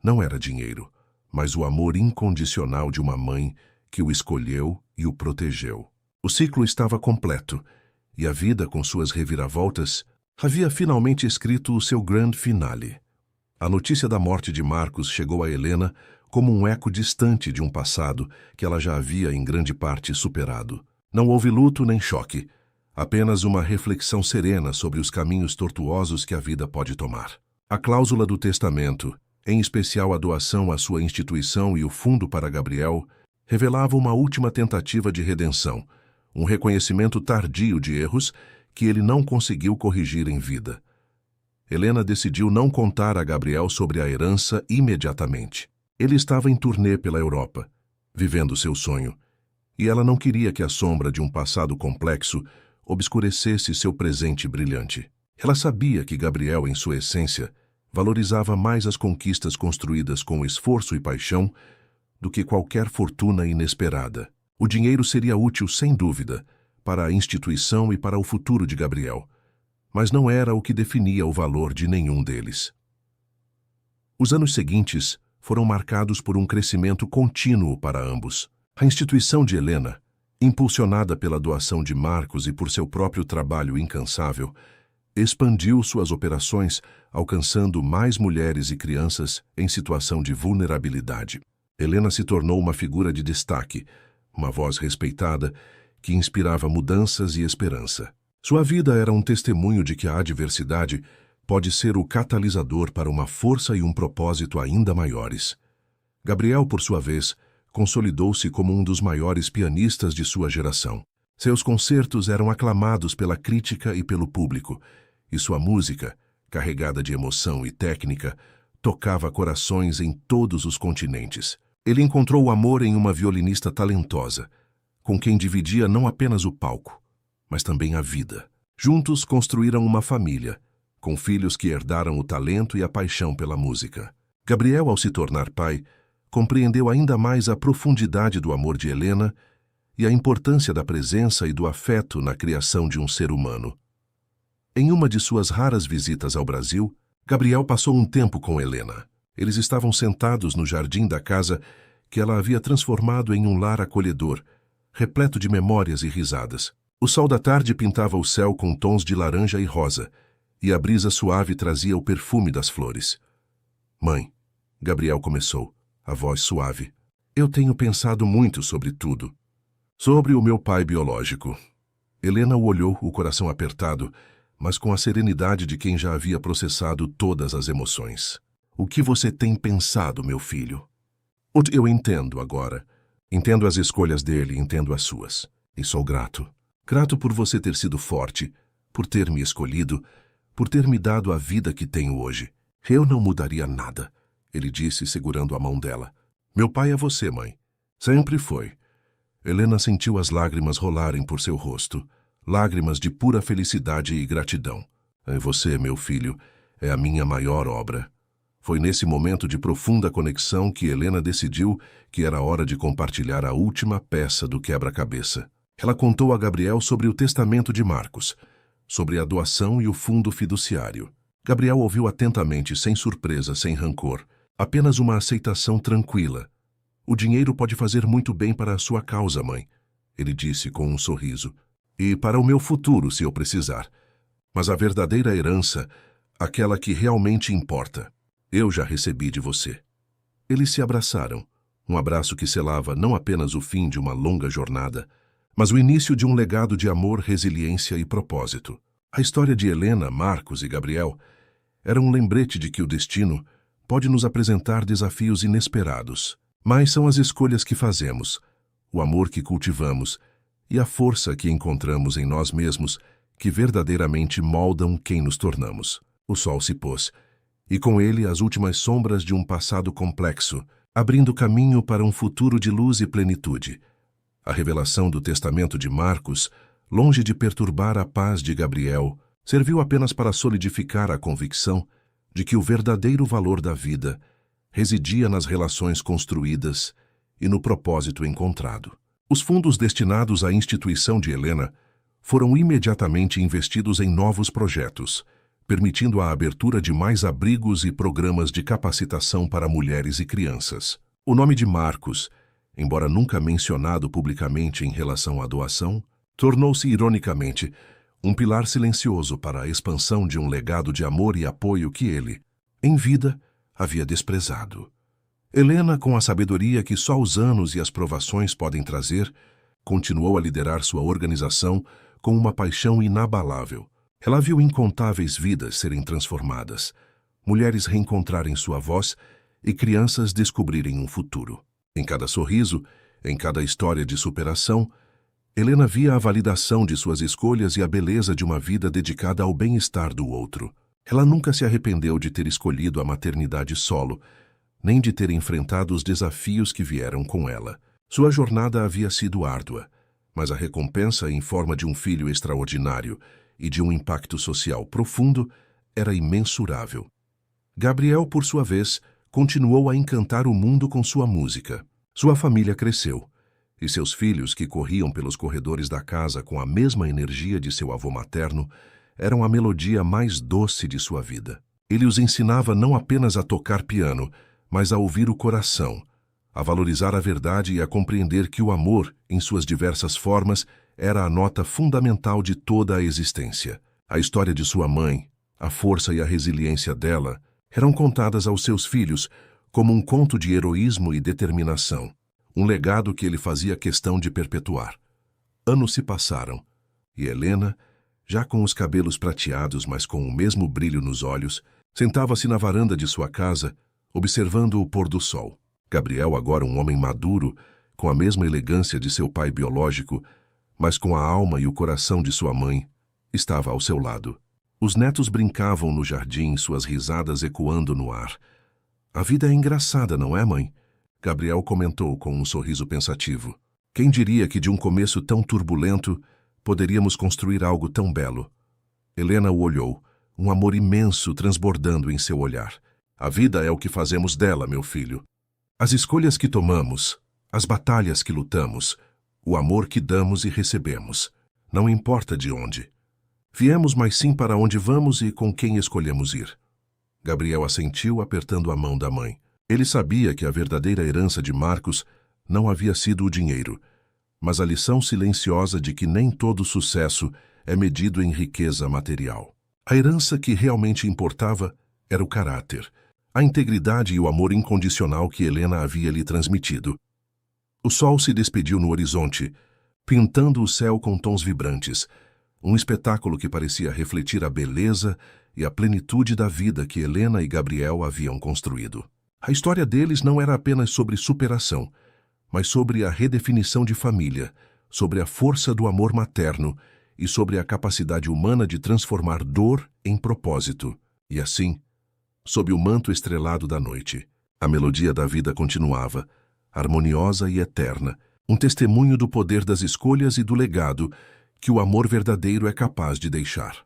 não era dinheiro, mas o amor incondicional de uma mãe que o escolheu e o protegeu. O ciclo estava completo, e a vida, com suas reviravoltas, havia finalmente escrito o seu grande finale. A notícia da morte de Marcos chegou a Helena como um eco distante de um passado que ela já havia em grande parte superado. Não houve luto nem choque, apenas uma reflexão serena sobre os caminhos tortuosos que a vida pode tomar. A cláusula do testamento, em especial a doação à sua instituição e o fundo para Gabriel, revelava uma última tentativa de redenção, um reconhecimento tardio de erros que ele não conseguiu corrigir em vida. Helena decidiu não contar a Gabriel sobre a herança imediatamente. Ele estava em turnê pela Europa, vivendo seu sonho, e ela não queria que a sombra de um passado complexo obscurecesse seu presente brilhante. Ela sabia que Gabriel, em sua essência, valorizava mais as conquistas construídas com esforço e paixão do que qualquer fortuna inesperada. O dinheiro seria útil, sem dúvida, para a instituição e para o futuro de Gabriel, mas não era o que definia o valor de nenhum deles. Os anos seguintes foram marcados por um crescimento contínuo para ambos. A instituição de Helena, impulsionada pela doação de Marcos e por seu próprio trabalho incansável, expandiu suas operações, alcançando mais mulheres e crianças em situação de vulnerabilidade. Helena se tornou uma figura de destaque, uma voz respeitada que inspirava mudanças e esperança. Sua vida era um testemunho de que a adversidade pode ser o catalisador para uma força e um propósito ainda maiores. Gabriel, por sua vez, consolidou-se como um dos maiores pianistas de sua geração. Seus concertos eram aclamados pela crítica e pelo público, e sua música, carregada de emoção e técnica, tocava corações em todos os continentes. Ele encontrou o amor em uma violinista talentosa, com quem dividia não apenas o palco, mas também a vida. Juntos construíram uma família, com filhos que herdaram o talento e a paixão pela música. Gabriel, ao se tornar pai, compreendeu ainda mais a profundidade do amor de Helena e a importância da presença e do afeto na criação de um ser humano. Em uma de suas raras visitas ao Brasil, Gabriel passou um tempo com Helena. Eles estavam sentados no jardim da casa que ela havia transformado em um lar acolhedor, repleto de memórias e risadas. O sol da tarde pintava o céu com tons de laranja e rosa, e a brisa suave trazia o perfume das flores. Mãe, Gabriel começou, a voz suave. Eu tenho pensado muito sobre tudo. Sobre o meu pai biológico. Helena o olhou, o coração apertado, mas com a serenidade de quem já havia processado todas as emoções. O que você tem pensado, meu filho? Eu entendo agora. Entendo as escolhas dele, entendo as suas. E sou grato. Grato por você ter sido forte, por ter me escolhido, por ter me dado a vida que tenho hoje. Eu não mudaria nada, ele disse, segurando a mão dela. Meu pai é você, mãe. Sempre foi. Helena sentiu as lágrimas rolarem por seu rosto. Lágrimas de pura felicidade e gratidão. É você, meu filho, é a minha maior obra. Foi nesse momento de profunda conexão que Helena decidiu que era hora de compartilhar a última peça do quebra-cabeça. Ela contou a Gabriel sobre o testamento de Marcos, sobre a doação e o fundo fiduciário. Gabriel ouviu atentamente, sem surpresa, sem rancor. Apenas uma aceitação tranquila. O dinheiro pode fazer muito bem para a sua causa, mãe, ele disse com um sorriso. E para o meu futuro, se eu precisar. Mas a verdadeira herança, aquela que realmente importa, eu já recebi de você. Eles se abraçaram, um abraço que selava não apenas o fim de uma longa jornada, mas o início de um legado de amor, resiliência e propósito. A história de Helena, Marcos e Gabriel era um lembrete de que o destino pode nos apresentar desafios inesperados, mas são as escolhas que fazemos, o amor que cultivamos e a força que encontramos em nós mesmos que verdadeiramente moldam quem nos tornamos. O sol se pôs, e com ele as últimas sombras de um passado complexo, abrindo caminho para um futuro de luz e plenitude. A revelação do testamento de Marcos, longe de perturbar a paz de Gabriel, serviu apenas para solidificar a convicção de que o verdadeiro valor da vida residia nas relações construídas e no propósito encontrado. Os fundos destinados à instituição de Helena foram imediatamente investidos em novos projetos, permitindo a abertura de mais abrigos e programas de capacitação para mulheres e crianças. O nome de Marcos, embora nunca mencionado publicamente em relação à doação, tornou-se, ironicamente, um pilar silencioso para a expansão de um legado de amor e apoio que ele, em vida, havia desprezado. Helena, com a sabedoria que só os anos e as provações podem trazer, continuou a liderar sua organização com uma paixão inabalável. Ela viu incontáveis vidas serem transformadas, mulheres reencontrarem sua voz e crianças descobrirem um futuro. Em cada sorriso, em cada história de superação, Helena via a validação de suas escolhas e a beleza de uma vida dedicada ao bem-estar do outro. Ela nunca se arrependeu de ter escolhido a maternidade solo, nem de ter enfrentado os desafios que vieram com ela. Sua jornada havia sido árdua, mas a recompensa em forma de um filho extraordinário e de um impacto social profundo era imensurável. Gabriel, por sua vez, continuou a encantar o mundo com sua música. Sua família cresceu, e seus filhos, que corriam pelos corredores da casa com a mesma energia de seu avô materno, eram a melodia mais doce de sua vida. Ele os ensinava não apenas a tocar piano, mas a ouvir o coração, a valorizar a verdade e a compreender que o amor, em suas diversas formas, era a nota fundamental de toda a existência. A história de sua mãe, a força e a resiliência dela, eram contadas aos seus filhos como um conto de heroísmo e determinação, um legado que ele fazia questão de perpetuar. Anos se passaram, e Helena, já com os cabelos prateados, mas com o mesmo brilho nos olhos, sentava-se na varanda de sua casa, observando o pôr do sol. Gabriel, agora um homem maduro, com a mesma elegância de seu pai biológico, mas com a alma e o coração de sua mãe, estava ao seu lado. Os netos brincavam no jardim, suas risadas ecoando no ar. A vida é engraçada, não é, mãe? Gabriel comentou com um sorriso pensativo. Quem diria que de um começo tão turbulento poderíamos construir algo tão belo? Helena o olhou, um amor imenso transbordando em seu olhar. A vida é o que fazemos dela, meu filho. As escolhas que tomamos, as batalhas que lutamos, o amor que damos e recebemos. Não importa de onde. Viemos, mas sim para onde vamos e com quem escolhemos ir. Gabriel assentiu, apertando a mão da mãe. Ele sabia que a verdadeira herança de Marcos não havia sido o dinheiro, mas a lição silenciosa de que nem todo sucesso é medido em riqueza material. A herança que realmente importava era o caráter, a integridade e o amor incondicional que Helena havia lhe transmitido. O sol se despediu no horizonte, pintando o céu com tons vibrantes, um espetáculo que parecia refletir a beleza e a plenitude da vida que Helena e Gabriel haviam construído. A história deles não era apenas sobre superação, mas sobre a redefinição de família, sobre a força do amor materno e sobre a capacidade humana de transformar dor em propósito. E assim, sob o manto estrelado da noite, a melodia da vida continuava, harmoniosa e eterna, um testemunho do poder das escolhas e do legado que o amor verdadeiro é capaz de deixar.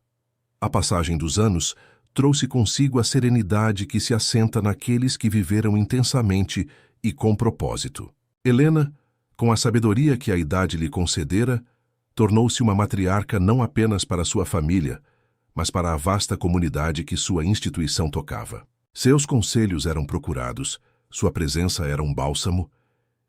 A passagem dos anos trouxe consigo a serenidade que se assenta naqueles que viveram intensamente e com propósito. Helena, com a sabedoria que a idade lhe concedera, tornou-se uma matriarca não apenas para sua família, mas para a vasta comunidade que sua instituição tocava. Seus conselhos eram procurados, sua presença era um bálsamo,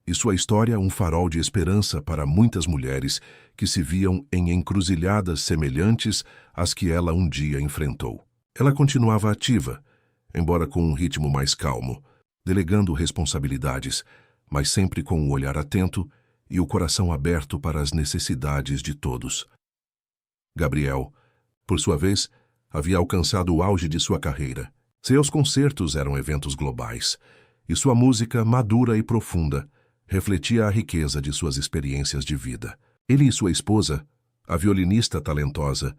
e sua história um farol de esperança para muitas mulheres que se viam em encruzilhadas semelhantes às que ela um dia enfrentou. Ela continuava ativa, embora com um ritmo mais calmo, delegando responsabilidades, mas sempre com um olhar atento e o coração aberto para as necessidades de todos. Gabriel, por sua vez, havia alcançado o auge de sua carreira. Seus concertos eram eventos globais, e sua música, madura e profunda, refletia a riqueza de suas experiências de vida. Ele e sua esposa, a violinista talentosa,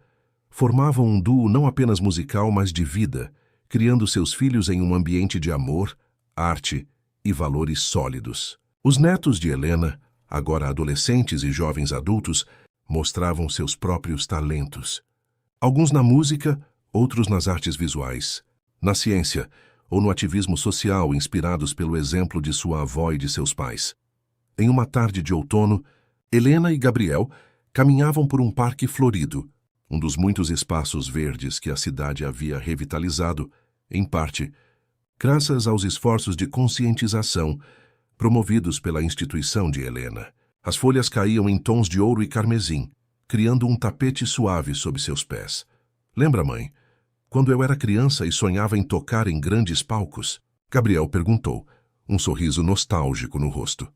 formavam um duo não apenas musical, mas de vida, criando seus filhos em um ambiente de amor, arte e valores sólidos. Os netos de Helena, agora adolescentes e jovens adultos, mostravam seus próprios talentos. Alguns na música, outros nas artes visuais, na ciência ou no ativismo social, inspirados pelo exemplo de sua avó e de seus pais. Em uma tarde de outono, Helena e Gabriel caminhavam por um parque florido, um dos muitos espaços verdes que a cidade havia revitalizado, em parte, graças aos esforços de conscientização promovidos pela instituição de Helena. As folhas caíam em tons de ouro e carmesim, criando um tapete suave sob seus pés. Lembra, mãe, quando eu era criança e sonhava em tocar em grandes palcos? Gabriel perguntou, um sorriso nostálgico no rosto.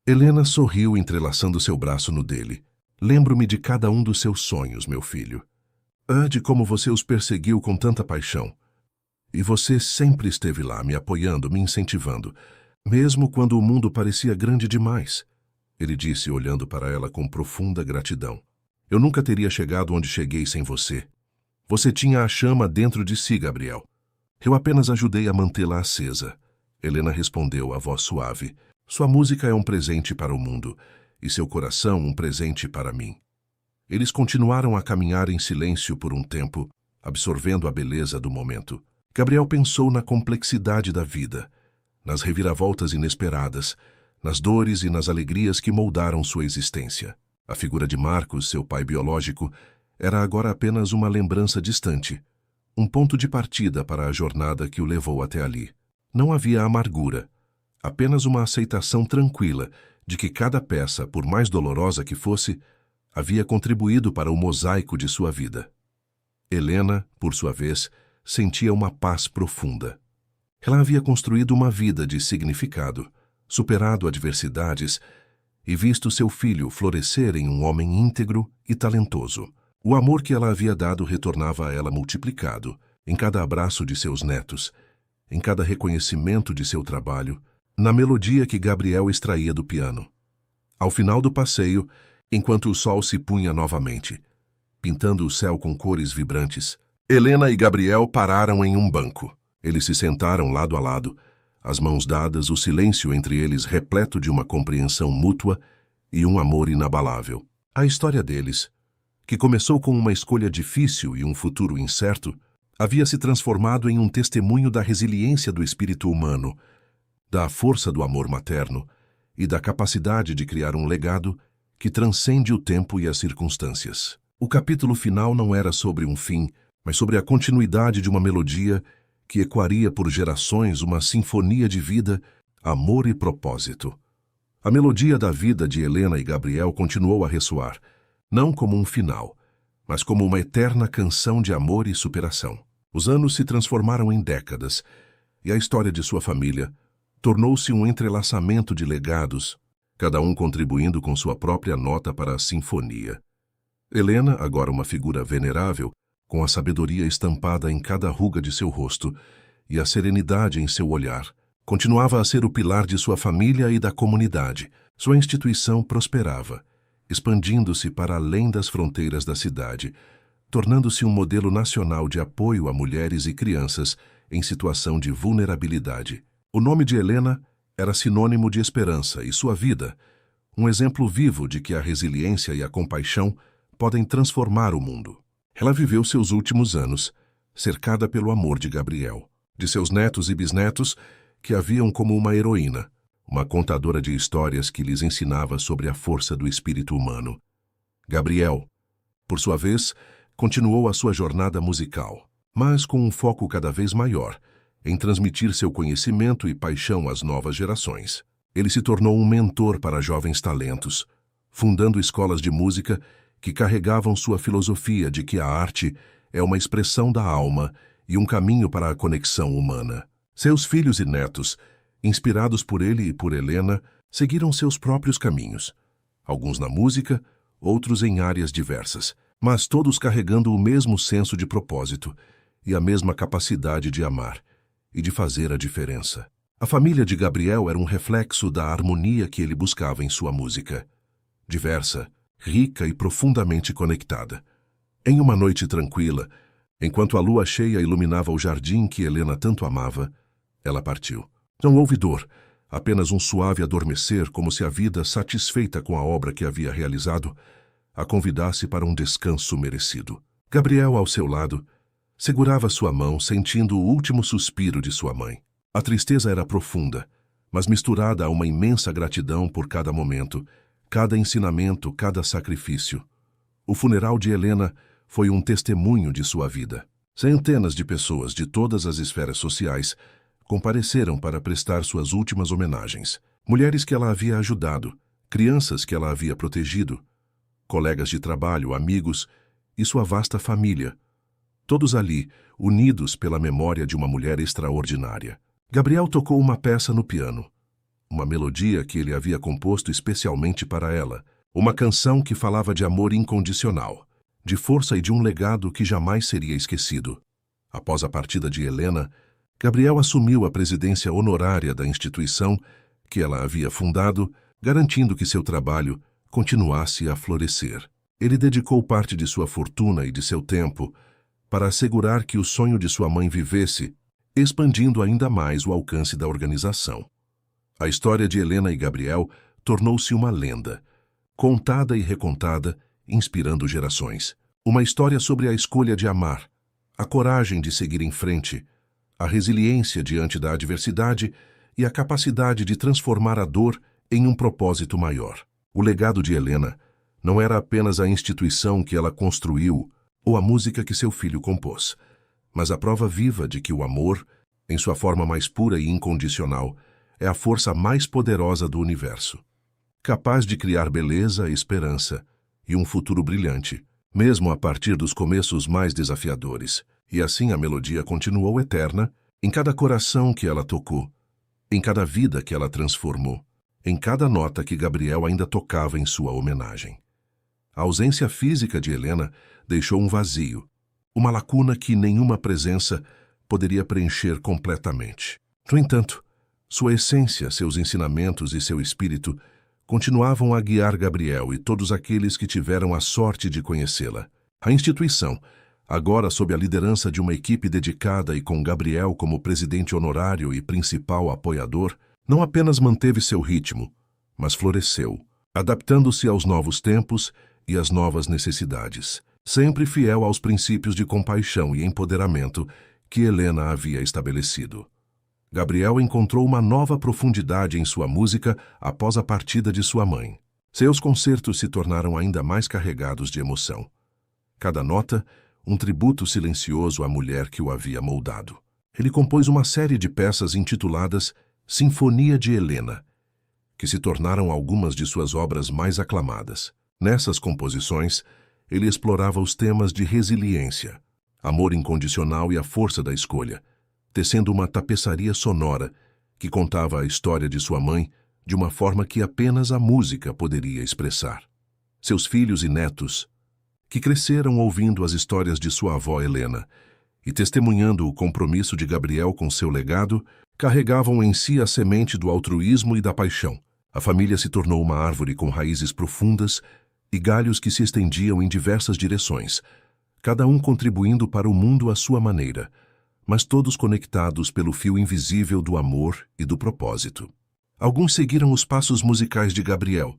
Helena sorriu, entrelaçando seu braço no dele. Lembro-me de cada um dos seus sonhos, meu filho. De como você os perseguiu com tanta paixão. E você sempre esteve lá, me apoiando, me incentivando, mesmo quando o mundo parecia grande demais. Ele disse, olhando para ela com profunda gratidão. Eu nunca teria chegado onde cheguei sem você. Você tinha a chama dentro de si, Gabriel. Eu apenas ajudei a mantê-la acesa. Helena respondeu, a voz suave. Sua música é um presente para o mundo, e seu coração um presente para mim. Eles continuaram a caminhar em silêncio por um tempo, absorvendo a beleza do momento. Gabriel pensou na complexidade da vida, nas reviravoltas inesperadas, nas dores e nas alegrias que moldaram sua existência. A figura de Marcos, seu pai biológico, era agora apenas uma lembrança distante, um ponto de partida para a jornada que o levou até ali. Não havia amargura, apenas uma aceitação tranquila de que cada peça, por mais dolorosa que fosse, havia contribuído para o mosaico de sua vida. Helena, por sua vez, sentia uma paz profunda. Ela havia construído uma vida de significado, superado adversidades e visto seu filho florescer em um homem íntegro e talentoso. O amor que ela havia dado retornava a ela multiplicado, em cada abraço de seus netos, em cada reconhecimento de seu trabalho, na melodia que Gabriel extraía do piano. Ao final do passeio, enquanto o sol se punha novamente, pintando o céu com cores vibrantes, Helena e Gabriel pararam em um banco. Eles se sentaram lado a lado, as mãos dadas, o silêncio entre eles repleto de uma compreensão mútua e um amor inabalável. A história deles, que começou com uma escolha difícil e um futuro incerto, havia se transformado em um testemunho da resiliência do espírito humano, da força do amor materno e da capacidade de criar um legado que transcende o tempo e as circunstâncias. O capítulo final não era sobre um fim, mas sobre a continuidade de uma melodia que ecoaria por gerações, uma sinfonia de vida, amor e propósito. A melodia da vida de Helena e Gabriel continuou a ressoar, não como um final, mas como uma eterna canção de amor e superação. Os anos se transformaram em décadas, e a história de sua família tornou-se um entrelaçamento de legados, cada um contribuindo com sua própria nota para a sinfonia. Helena, agora uma figura venerável, com a sabedoria estampada em cada ruga de seu rosto e a serenidade em seu olhar, continuava a ser o pilar de sua família e da comunidade. Sua instituição prosperava, expandindo-se para além das fronteiras da cidade, tornando-se um modelo nacional de apoio a mulheres e crianças em situação de vulnerabilidade. O nome de Helena era sinônimo de esperança e sua vida, um exemplo vivo de que a resiliência e a compaixão podem transformar o mundo. Ela viveu seus últimos anos, cercada pelo amor de Gabriel, de seus netos e bisnetos, que a viam como uma heroína, uma contadora de histórias que lhes ensinava sobre a força do espírito humano. Gabriel, por sua vez, continuou a sua jornada musical, mas com um foco cada vez maior em transmitir seu conhecimento e paixão às novas gerações. Ele se tornou um mentor para jovens talentos, fundando escolas de música que carregavam sua filosofia de que a arte é uma expressão da alma e um caminho para a conexão humana. Seus filhos e netos, inspirados por ele e por Helena, seguiram seus próprios caminhos, alguns na música, outros em áreas diversas, mas todos carregando o mesmo senso de propósito e a mesma capacidade de amar e de fazer a diferença. A família de Gabriel era um reflexo da harmonia que ele buscava em sua música, diversa, rica e profundamente conectada. Em uma noite tranquila, enquanto a lua cheia iluminava o jardim que Helena tanto amava, ela partiu. Não houve dor, apenas um suave adormecer, como se a vida, satisfeita com a obra que havia realizado, a convidasse para um descanso merecido. Gabriel, ao seu lado, segurava sua mão, sentindo o último suspiro de sua mãe. A tristeza era profunda, mas misturada a uma imensa gratidão por cada momento, cada ensinamento, cada sacrifício. O funeral de Helena foi um testemunho de sua vida. Centenas de pessoas de todas as esferas sociais compareceram para prestar suas últimas homenagens. Mulheres que ela havia ajudado, crianças que ela havia protegido, colegas de trabalho, amigos e sua vasta família. Todos ali, unidos pela memória de uma mulher extraordinária. Gabriel tocou uma peça no piano, uma melodia que ele havia composto especialmente para ela, uma canção que falava de amor incondicional, de força e de um legado que jamais seria esquecido. Após a partida de Helena, Gabriel assumiu a presidência honorária da instituição que ela havia fundado, garantindo que seu trabalho continuasse a florescer. Ele dedicou parte de sua fortuna e de seu tempo para assegurar que o sonho de sua mãe vivesse, expandindo ainda mais o alcance da organização. A história de Helena e Gabriel tornou-se uma lenda, contada e recontada, inspirando gerações. Uma história sobre a escolha de amar, a coragem de seguir em frente, a resiliência diante da adversidade e a capacidade de transformar a dor em um propósito maior. O legado de Helena não era apenas a instituição que ela construiu ou a música que seu filho compôs, mas a prova viva de que o amor, em sua forma mais pura e incondicional, é a força mais poderosa do universo, capaz de criar beleza, esperança e um futuro brilhante, mesmo a partir dos começos mais desafiadores. E assim a melodia continuou eterna em cada coração que ela tocou, em cada vida que ela transformou, em cada nota que Gabriel ainda tocava em sua homenagem. A ausência física de Helena deixou um vazio, uma lacuna que nenhuma presença poderia preencher completamente. No entanto, Sua essência, seus ensinamentos e seu espírito continuavam a guiar Gabriel e todos aqueles que tiveram a sorte de conhecê-la. A instituição, agora sob a liderança de uma equipe dedicada e com Gabriel como presidente honorário e principal apoiador, não apenas manteve seu ritmo, mas floresceu, adaptando-se aos novos tempos e às novas necessidades, sempre fiel aos princípios de compaixão e empoderamento que Helena havia estabelecido. Gabriel encontrou uma nova profundidade em sua música após a partida de sua mãe. Seus concertos se tornaram ainda mais carregados de emoção. Cada nota, um tributo silencioso à mulher que o havia moldado. Ele compôs uma série de peças intituladas Sinfonia de Helena, que se tornaram algumas de suas obras mais aclamadas. Nessas composições, ele explorava os temas de resiliência, amor incondicional e a força da escolha, tecendo uma tapeçaria sonora que contava a história de sua mãe de uma forma que apenas a música poderia expressar. Seus filhos e netos, que cresceram ouvindo as histórias de sua avó Helena e testemunhando o compromisso de Gabriel com seu legado, carregavam em si a semente do altruísmo e da paixão. A família se tornou uma árvore com raízes profundas e galhos que se estendiam em diversas direções, cada um contribuindo para o mundo à sua maneira, mas todos conectados pelo fio invisível do amor e do propósito. Alguns seguiram os passos musicais de Gabriel,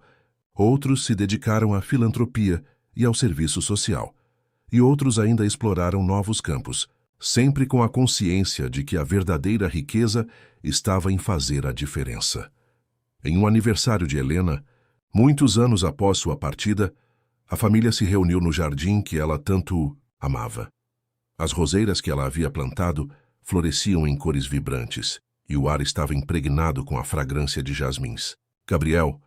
outros se dedicaram à filantropia e ao serviço social, e outros ainda exploraram novos campos, sempre com a consciência de que a verdadeira riqueza estava em fazer a diferença. Em um aniversário de Helena, muitos anos após sua partida, a família se reuniu no jardim que ela tanto amava. As roseiras que ela havia plantado floresciam em cores vibrantes, e o ar estava impregnado com a fragrância de jasmins. Gabriel,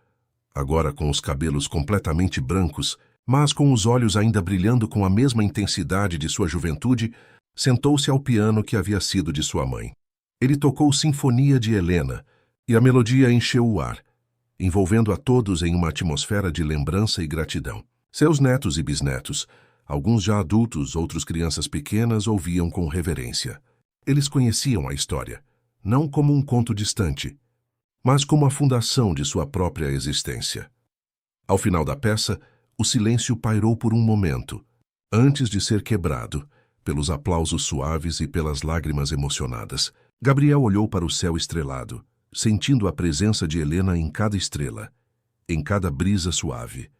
agora com os cabelos completamente brancos, mas com os olhos ainda brilhando com a mesma intensidade de sua juventude, sentou-se ao piano que havia sido de sua mãe. Ele tocou Sinfonia de Helena, e a melodia encheu o ar, envolvendo a todos em uma atmosfera de lembrança e gratidão. Seus netos e bisnetos, alguns já adultos, outros crianças pequenas, ouviam com reverência. Eles conheciam a história, não como um conto distante, mas como a fundação de sua própria existência. Ao final da peça, o silêncio pairou por um momento, antes de ser quebrado pelos aplausos suaves e pelas lágrimas emocionadas. Gabriel olhou para o céu estrelado, sentindo a presença de Helena em cada estrela, em cada brisa suave.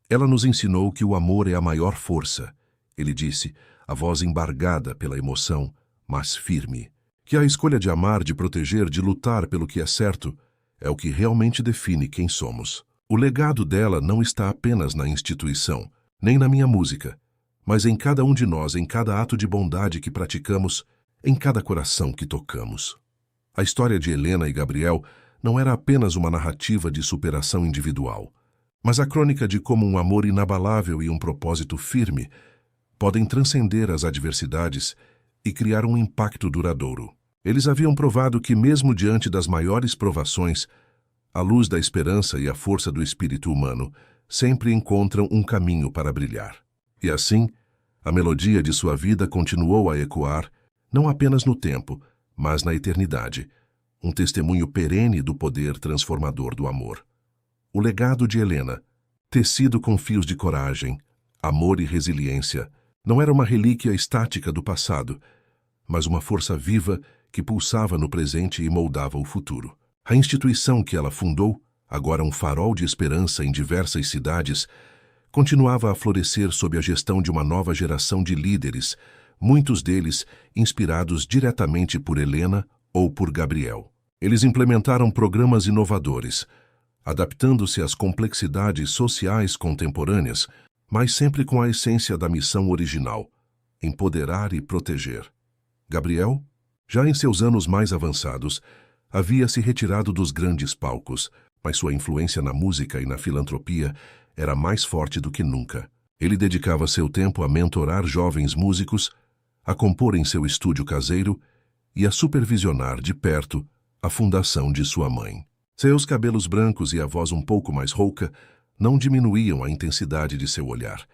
Ela nos ensinou que o amor é a maior força, ele disse, a voz embargada pela emoção, mas firme. Que a escolha de amar, de proteger, de lutar pelo que é certo, é o que realmente define quem somos. O legado dela não está apenas na instituição, nem na minha música, mas em cada um de nós, em cada ato de bondade que praticamos, em cada coração que tocamos. A história de Helena e Gabriel não era apenas uma narrativa de superação individual, mas a crônica de como um amor inabalável e um propósito firme podem transcender as adversidades e criar um impacto duradouro. Eles haviam provado que, mesmo diante das maiores provações, a luz da esperança e a força do espírito humano sempre encontram um caminho para brilhar. E assim, a melodia de sua vida continuou a ecoar, não apenas no tempo, mas na eternidade, um testemunho perene do poder transformador do amor. O legado de Helena, tecido com fios de coragem, amor e resiliência, não era uma relíquia estática do passado, mas uma força viva que pulsava no presente e moldava o futuro. A instituição que ela fundou, agora um farol de esperança em diversas cidades, continuava a florescer sob a gestão de uma nova geração de líderes, muitos deles inspirados diretamente por Helena ou por Gabriel. Eles implementaram programas inovadores, adaptando-se às complexidades sociais contemporâneas, mas sempre com a essência da missão original, empoderar e proteger. Gabriel, já em seus anos mais avançados, havia se retirado dos grandes palcos, mas sua influência na música e na filantropia era mais forte do que nunca. Ele dedicava seu tempo a mentorar jovens músicos, a compor em seu estúdio caseiro e a supervisionar de perto a fundação de sua mãe. Seus cabelos brancos e a voz um pouco mais rouca não diminuíam a intensidade de seu olhar,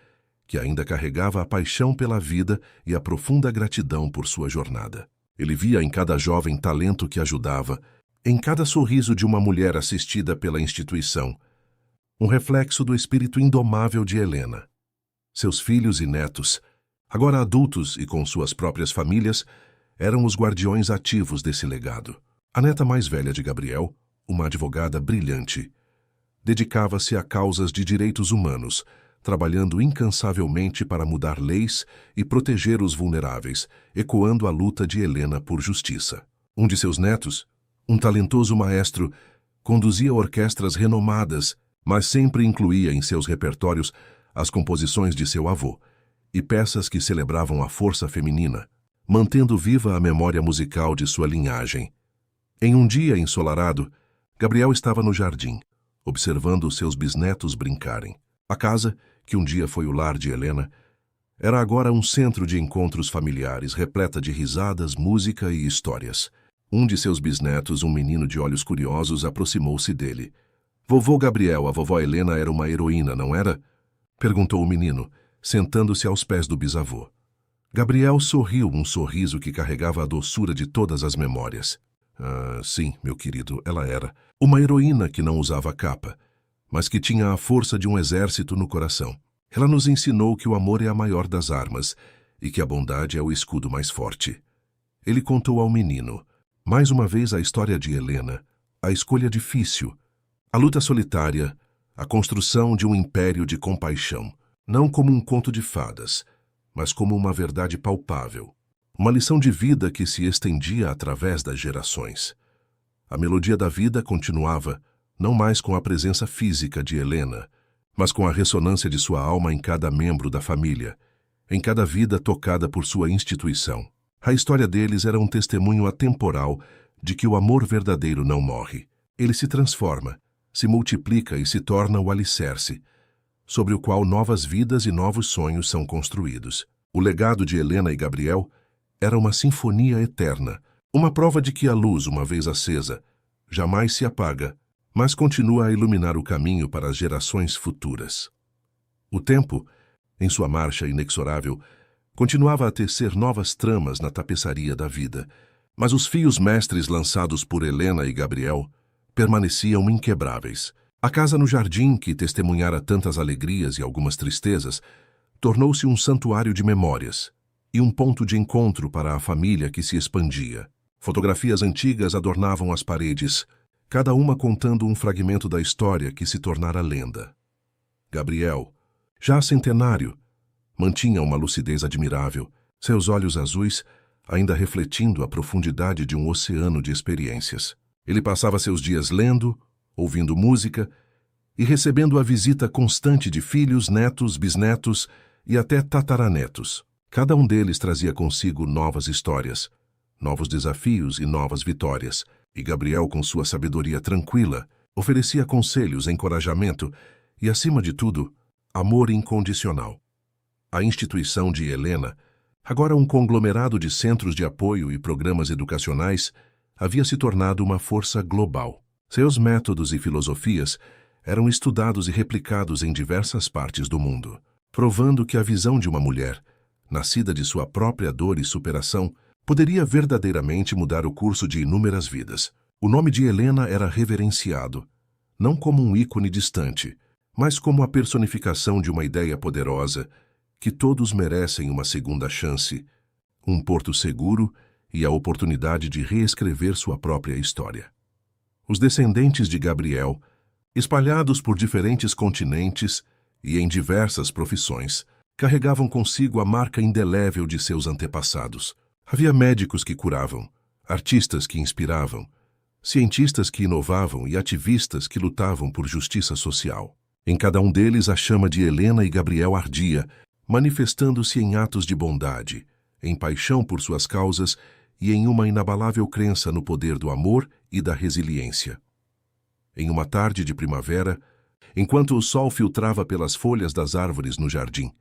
que ainda carregava a paixão pela vida e a profunda gratidão por sua jornada. Ele via em cada jovem talento que ajudava Em cada sorriso de uma mulher assistida pela instituição, um reflexo do espírito indomável de Helena. Seus filhos e netos, agora adultos e com suas próprias famílias, eram os guardiões ativos desse legado. A neta mais velha de Gabriel, uma advogada brilhante, dedicava-se a causas de direitos humanos, trabalhando incansavelmente para mudar leis e proteger os vulneráveis, ecoando a luta de Helena por justiça. Um de seus netos, um talentoso maestro, conduzia orquestras renomadas, mas sempre incluía em seus repertórios as composições de seu avô e peças que celebravam a força feminina, mantendo viva a memória musical de sua linhagem. Em um dia ensolarado, Gabriel estava no jardim, observando seus bisnetos brincarem. A casa, que um dia foi o lar de Helena, era agora um centro de encontros familiares, repleta de risadas, música e histórias. Um de seus bisnetos, um menino de olhos curiosos, aproximou-se dele. Vovô Gabriel, a vovó Helena era uma heroína, não era? Perguntou o menino, sentando-se aos pés do bisavô. Gabriel sorriu, um sorriso que carregava a doçura de todas as memórias. Ah, sim, meu querido, ela era. Uma heroína que não usava capa, mas que tinha a força de um exército no coração. Ela nos ensinou que o amor é a maior das armas e que a bondade é o escudo mais forte. Ele contou ao menino, mais uma vez, a história de Helena, a escolha difícil, a luta solitária, a construção de um império de compaixão, não como um conto de fadas, mas como uma verdade palpável, uma lição de vida que se estendia através das gerações. A melodia da vida continuava, não mais com a presença física de Helena, mas com a ressonância de sua alma em cada membro da família, em cada vida tocada por sua instituição. A história deles era um testemunho atemporal de que o amor verdadeiro não morre. Ele se transforma, se multiplica e se torna o alicerce, sobre o qual novas vidas e novos sonhos são construídos. O legado de Helena e Gabriel era uma sinfonia eterna, uma prova de que a luz, uma vez acesa, jamais se apaga, mas continua a iluminar o caminho para as gerações futuras. O tempo, em sua marcha inexorável, continuava a tecer novas tramas na tapeçaria da vida, mas os fios mestres lançados por Helena e Gabriel permaneciam inquebráveis. A casa no jardim, que testemunhara tantas alegrias e algumas tristezas, tornou-se um santuário de memórias e um ponto de encontro para a família que se expandia. Fotografias antigas adornavam as paredes, cada uma contando um fragmento da história que se tornara lenda. Gabriel, já centenário, mantinha uma lucidez admirável, seus olhos azuis ainda refletindo a profundidade de um oceano de experiências. Ele passava seus dias lendo, ouvindo música e recebendo a visita constante de filhos, netos, bisnetos e até tataranetos. Cada um deles trazia consigo novas histórias, novos desafios e novas vitórias, e Gabriel, com sua sabedoria tranquila, oferecia conselhos, encorajamento e, acima de tudo, amor incondicional. A instituição de Helena, agora um conglomerado de centros de apoio e programas educacionais, havia se tornado uma força global. Seus métodos e filosofias eram estudados e replicados em diversas partes do mundo, provando que a visão de uma mulher, nascida de sua própria dor e superação, poderia verdadeiramente mudar o curso de inúmeras vidas. O nome de Helena era reverenciado, não como um ícone distante, mas como a personificação de uma ideia poderosa que todos merecem uma segunda chance, um porto seguro e a oportunidade de reescrever sua própria história. Os descendentes de Gabriel, espalhados por diferentes continentes e em diversas profissões, carregavam consigo a marca indelével de seus antepassados. Havia médicos que curavam, artistas que inspiravam, cientistas que inovavam e ativistas que lutavam por justiça social. Em cada um deles a chama de Helena e Gabriel ardia, manifestando-se em atos de bondade, em paixão por suas causas e em uma inabalável crença no poder do amor e da resiliência. Em uma tarde de primavera, enquanto o sol filtrava pelas folhas das árvores no jardim,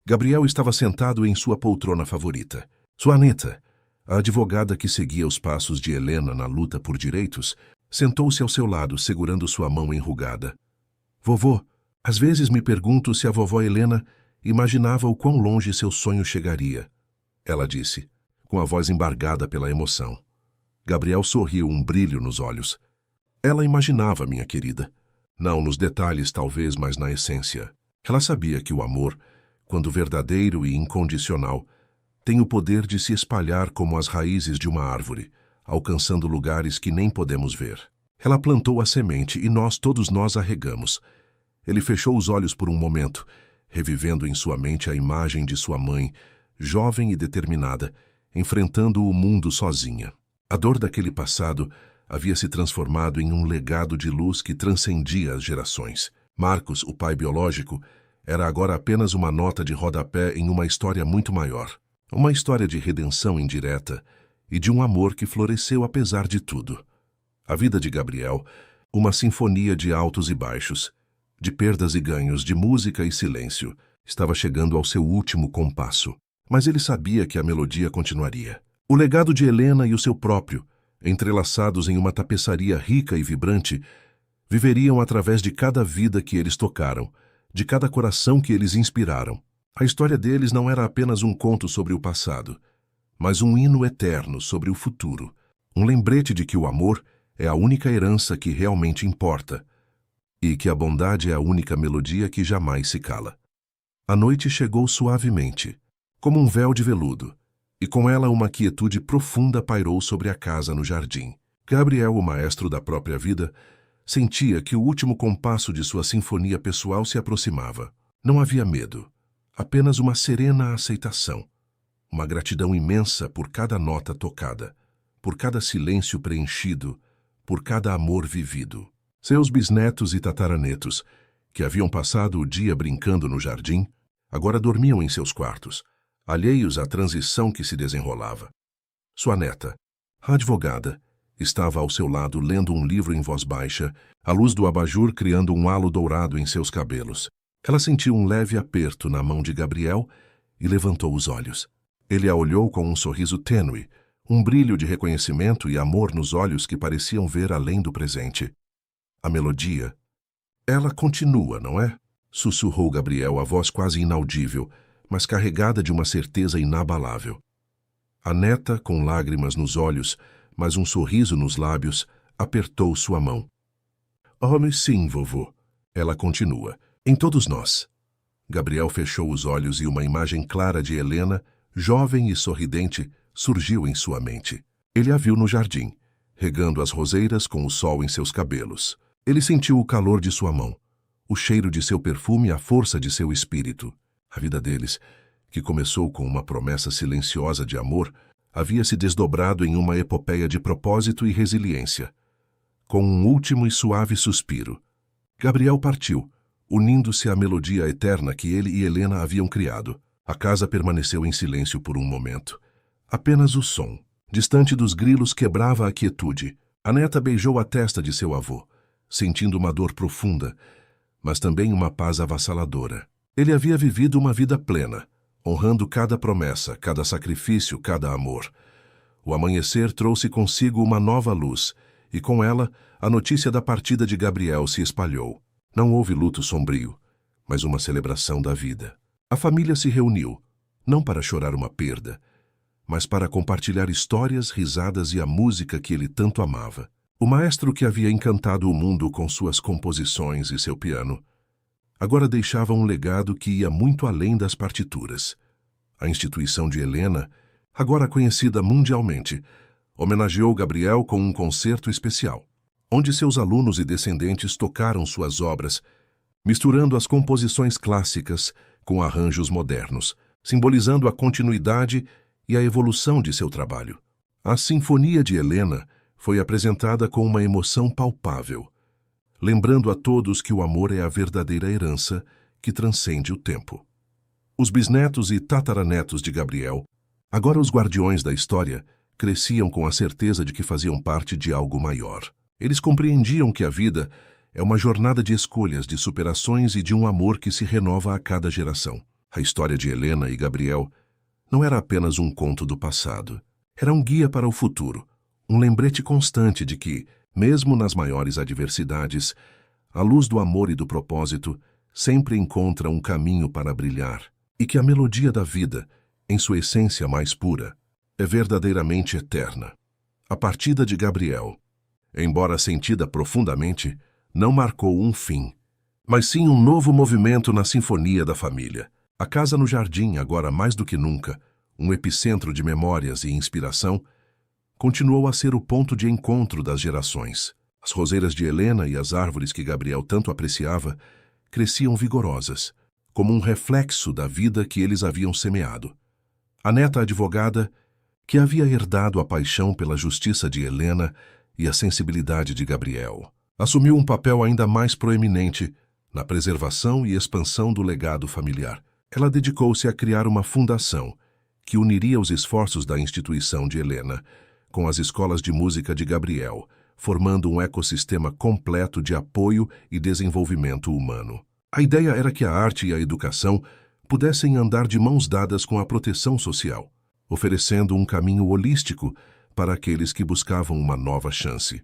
Gabriel estava sentado em sua poltrona favorita. Sua neta, a advogada que seguia os passos de Helena na luta por direitos, sentou-se ao seu lado, segurando sua mão enrugada. Vovô, às vezes me pergunto se a vovó Helena imaginava o quão longe seu sonho chegaria, ela disse, com a voz embargada pela emoção. Gabriel sorriu, um brilho nos olhos. Ela imaginava, minha querida. Não nos detalhes, talvez, mas na essência. Ela sabia que o amor, quando verdadeiro e incondicional, tem o poder de se espalhar como as raízes de uma árvore, alcançando lugares que nem podemos ver. Ela plantou a semente e todos nós a regamos. Ele fechou os olhos por um momento, revivendo em sua mente a imagem de sua mãe, jovem e determinada, enfrentando o mundo sozinha. A dor daquele passado havia se transformado em um legado de luz que transcendia as gerações. Marcos, o pai biológico, era agora apenas uma nota de rodapé em uma história muito maior. Uma história de redenção indireta e de um amor que floresceu apesar de tudo. A vida de Gabriel, uma sinfonia de altos e baixos, de perdas e ganhos, de música e silêncio, estava chegando ao seu último compasso. Mas ele sabia que a melodia continuaria. O legado de Helena e o seu próprio, entrelaçados em uma tapeçaria rica e vibrante, viveriam através de cada vida que eles tocaram, de cada coração que eles inspiraram. A história deles não era apenas um conto sobre o passado, mas um hino eterno sobre o futuro, um lembrete de que o amor é a única herança que realmente importa e que a bondade é a única melodia que jamais se cala. A noite chegou suavemente, como um véu de veludo, e com ela uma quietude profunda pairou sobre a casa no jardim. Gabriel, o maestro da própria vida, sentia que o último compasso de sua sinfonia pessoal se aproximava. Não havia medo, apenas uma serena aceitação, uma gratidão imensa por cada nota tocada, por cada silêncio preenchido, por cada amor vivido. Seus bisnetos e tataranetos, que haviam passado o dia brincando no jardim, agora dormiam em seus quartos, alheios à transição que se desenrolava. Sua neta, a advogada, estava ao seu lado lendo um livro em voz baixa, a luz do abajur criando um halo dourado em seus cabelos. Ela sentiu um leve aperto na mão de Gabriel e levantou os olhos. Ele a olhou com um sorriso tênue, um brilho de reconhecimento e amor nos olhos que pareciam ver além do presente. A melodia. Ela continua, não é? Sussurrou Gabriel, a voz quase inaudível, mas carregada de uma certeza inabalável. A neta, com lágrimas nos olhos, mas um sorriso nos lábios, apertou sua mão. Oh, sim, vovô. Ela continua. Em todos nós. Gabriel fechou os olhos e uma imagem clara de Helena, jovem e sorridente, surgiu em sua mente. Ele a viu no jardim, regando as roseiras com o sol em seus cabelos. Ele sentiu o calor de sua mão, o cheiro de seu perfume e a força de seu espírito. A vida deles, que começou com uma promessa silenciosa de amor, havia se desdobrado em uma epopeia de propósito e resiliência. Com um último e suave suspiro, Gabriel partiu, unindo-se à melodia eterna que ele e Helena haviam criado. A casa permaneceu em silêncio por um momento. Apenas o som, distante dos grilos, quebrava a quietude. A neta beijou a testa de seu avô, sentindo uma dor profunda, mas também uma paz avassaladora. Ele havia vivido uma vida plena, honrando cada promessa, cada sacrifício, cada amor. O amanhecer trouxe consigo uma nova luz, e com ela, a notícia da partida de Gabriel se espalhou. Não houve luto sombrio, mas uma celebração da vida. A família se reuniu, não para chorar uma perda, mas para compartilhar histórias, risadas e a música que ele tanto amava. O maestro que havia encantado o mundo com suas composições e seu piano, agora deixava um legado que ia muito além das partituras. A instituição de Helena, agora conhecida mundialmente, homenageou Gabriel com um concerto especial, onde seus alunos e descendentes tocaram suas obras, misturando as composições clássicas com arranjos modernos, simbolizando a continuidade e a evolução de seu trabalho. A Sinfonia de Helena foi apresentada com uma emoção palpável, lembrando a todos que o amor é a verdadeira herança que transcende o tempo. Os bisnetos e tataranetos de Gabriel, agora os guardiões da história, cresciam com a certeza de que faziam parte de algo maior. Eles compreendiam que a vida é uma jornada de escolhas, de superações e de um amor que se renova a cada geração. A história de Helena e Gabriel não era apenas um conto do passado. Era um guia para o futuro, um lembrete constante de que, mesmo nas maiores adversidades, a luz do amor e do propósito sempre encontra um caminho para brilhar, e que a melodia da vida, em sua essência mais pura, é verdadeiramente eterna. A partida de Gabriel, embora sentida profundamente, não marcou um fim, mas sim um novo movimento na sinfonia da família. A casa no jardim, agora mais do que nunca, um epicentro de memórias e inspiração, continuou a ser o ponto de encontro das gerações. As roseiras de Helena e as árvores que Gabriel tanto apreciava cresciam vigorosas, como um reflexo da vida que eles haviam semeado. A neta advogada, que havia herdado a paixão pela justiça de Helena e a sensibilidade de Gabriel, assumiu um papel ainda mais proeminente na preservação e expansão do legado familiar. Ela dedicou-se a criar uma fundação que uniria os esforços da instituição de Helena com as escolas de música de Gabriel, formando um ecossistema completo de apoio e desenvolvimento humano. A ideia era que a arte e a educação pudessem andar de mãos dadas com a proteção social, oferecendo um caminho holístico para aqueles que buscavam uma nova chance.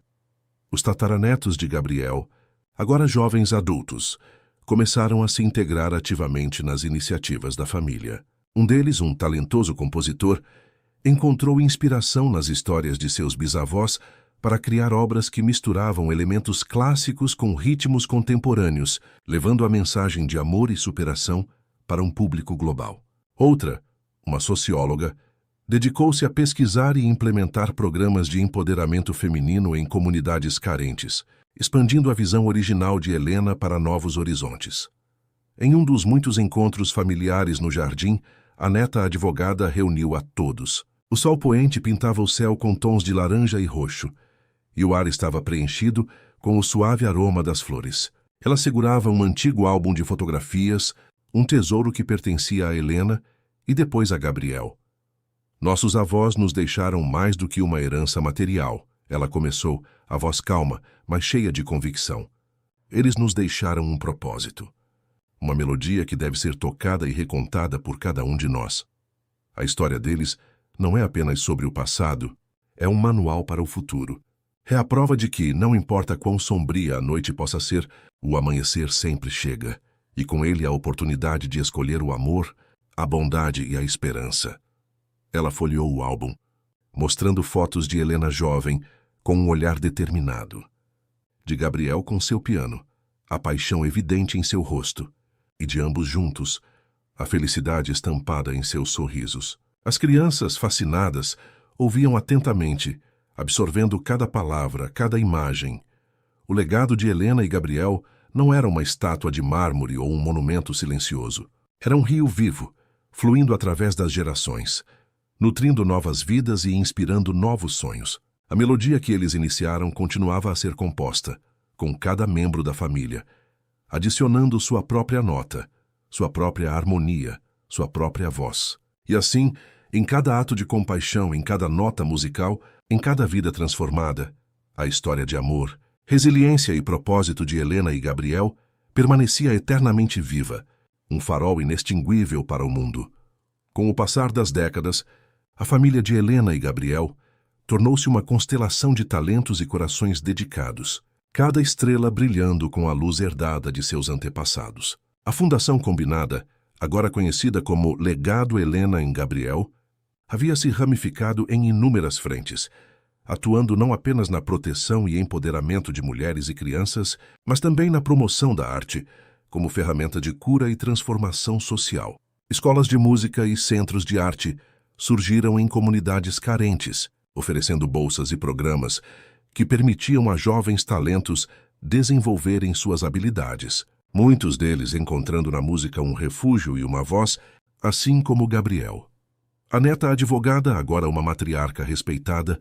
Os tataranetos de Gabriel, agora jovens adultos, começaram a se integrar ativamente nas iniciativas da família. Um deles, um talentoso compositor, encontrou inspiração nas histórias de seus bisavós para criar obras que misturavam elementos clássicos com ritmos contemporâneos, levando a mensagem de amor e superação para um público global. Outra, uma socióloga, dedicou-se a pesquisar e implementar programas de empoderamento feminino em comunidades carentes, expandindo a visão original de Helena para novos horizontes. Em um dos muitos encontros familiares no jardim, a neta advogada reuniu a todos. O sol poente pintava o céu com tons de laranja e roxo, e o ar estava preenchido com o suave aroma das flores. Ela segurava um antigo álbum de fotografias, um tesouro que pertencia a Helena e depois a Gabriel. Nossos avós nos deixaram mais do que uma herança material, ela começou, a voz calma, mas cheia de convicção. Eles nos deixaram um propósito. Uma melodia que deve ser tocada e recontada por cada um de nós. A história deles não é apenas sobre o passado, é um manual para o futuro. É a prova de que, não importa quão sombria a noite possa ser, o amanhecer sempre chega, e com ele a oportunidade de escolher o amor, a bondade e a esperança. Ela folheou o álbum, mostrando fotos de Helena jovem, com um olhar determinado. De Gabriel com seu piano, a paixão evidente em seu rosto, e de ambos juntos, a felicidade estampada em seus sorrisos. As crianças, fascinadas, ouviam atentamente, absorvendo cada palavra, cada imagem. O legado de Helena e Gabriel não era uma estátua de mármore ou um monumento silencioso. Era um rio vivo, fluindo através das gerações, nutrindo novas vidas e inspirando novos sonhos. A melodia que eles iniciaram continuava a ser composta, com cada membro da família, adicionando sua própria nota, sua própria harmonia, sua própria voz. E assim, em cada ato de compaixão, em cada nota musical, em cada vida transformada, a história de amor, resiliência e propósito de Helena e Gabriel permanecia eternamente viva, um farol inextinguível para o mundo. Com o passar das décadas, a família de Helena e Gabriel tornou-se uma constelação de talentos e corações dedicados, cada estrela brilhando com a luz herdada de seus antepassados. A fundação combinada, agora conhecida como Legado Helena em Gabriel, havia se ramificado em inúmeras frentes, atuando não apenas na proteção e empoderamento de mulheres e crianças, mas também na promoção da arte, como ferramenta de cura e transformação social. Escolas de música e centros de arte surgiram em comunidades carentes, oferecendo bolsas e programas que permitiam a jovens talentos desenvolverem suas habilidades, muitos deles encontrando na música um refúgio e uma voz, assim como Gabriel. A neta advogada, agora uma matriarca respeitada,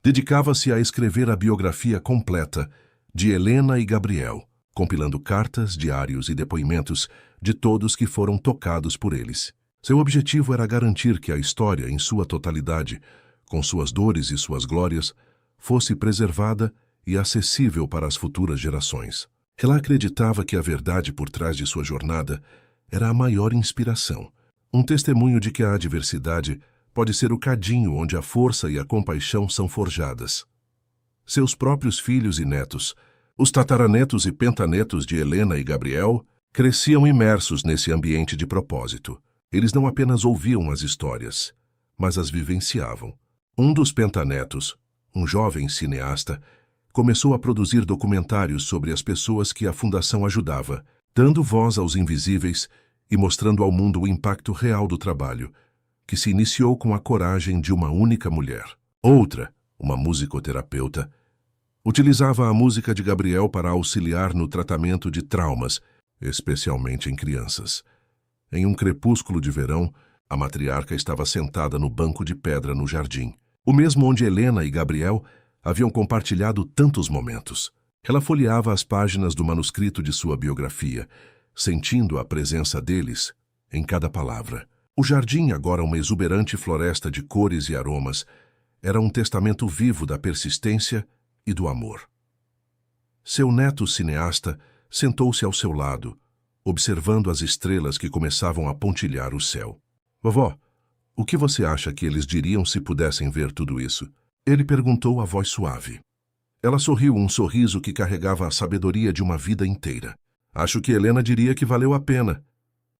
dedicava-se a escrever a biografia completa de Helena e Gabriel, compilando cartas, diários e depoimentos de todos que foram tocados por eles. Seu objetivo era garantir que a história, em sua totalidade, com suas dores e suas glórias, fosse preservada e acessível para as futuras gerações. Ela acreditava que a verdade por trás de sua jornada era a maior inspiração, um testemunho de que a adversidade pode ser o cadinho onde a força e a compaixão são forjadas. Seus próprios filhos e netos, os tataranetos e pentanetos de Helena e Gabriel, cresciam imersos nesse ambiente de propósito. Eles não apenas ouviam as histórias, mas as vivenciavam. Um dos pentanetos, um jovem cineasta, começou a produzir documentários sobre as pessoas que a fundação ajudava, dando voz aos invisíveis e mostrando ao mundo o impacto real do trabalho, que se iniciou com a coragem de uma única mulher. Outra, uma musicoterapeuta, utilizava a música de Gabriel para auxiliar no tratamento de traumas, especialmente em crianças. Em um crepúsculo de verão, a matriarca estava sentada no banco de pedra no jardim, o mesmo onde Helena e Gabriel haviam compartilhado tantos momentos. Ela folheava as páginas do manuscrito de sua biografia, sentindo a presença deles em cada palavra. O jardim, agora uma exuberante floresta de cores e aromas, era um testamento vivo da persistência e do amor. Seu neto cineasta sentou-se ao seu lado, observando as estrelas que começavam a pontilhar o céu. Vovó, o que você acha que eles diriam se pudessem ver tudo isso? Ele perguntou a voz suave. Ela sorriu um sorriso que carregava a sabedoria de uma vida inteira. Acho que Helena diria que valeu a pena.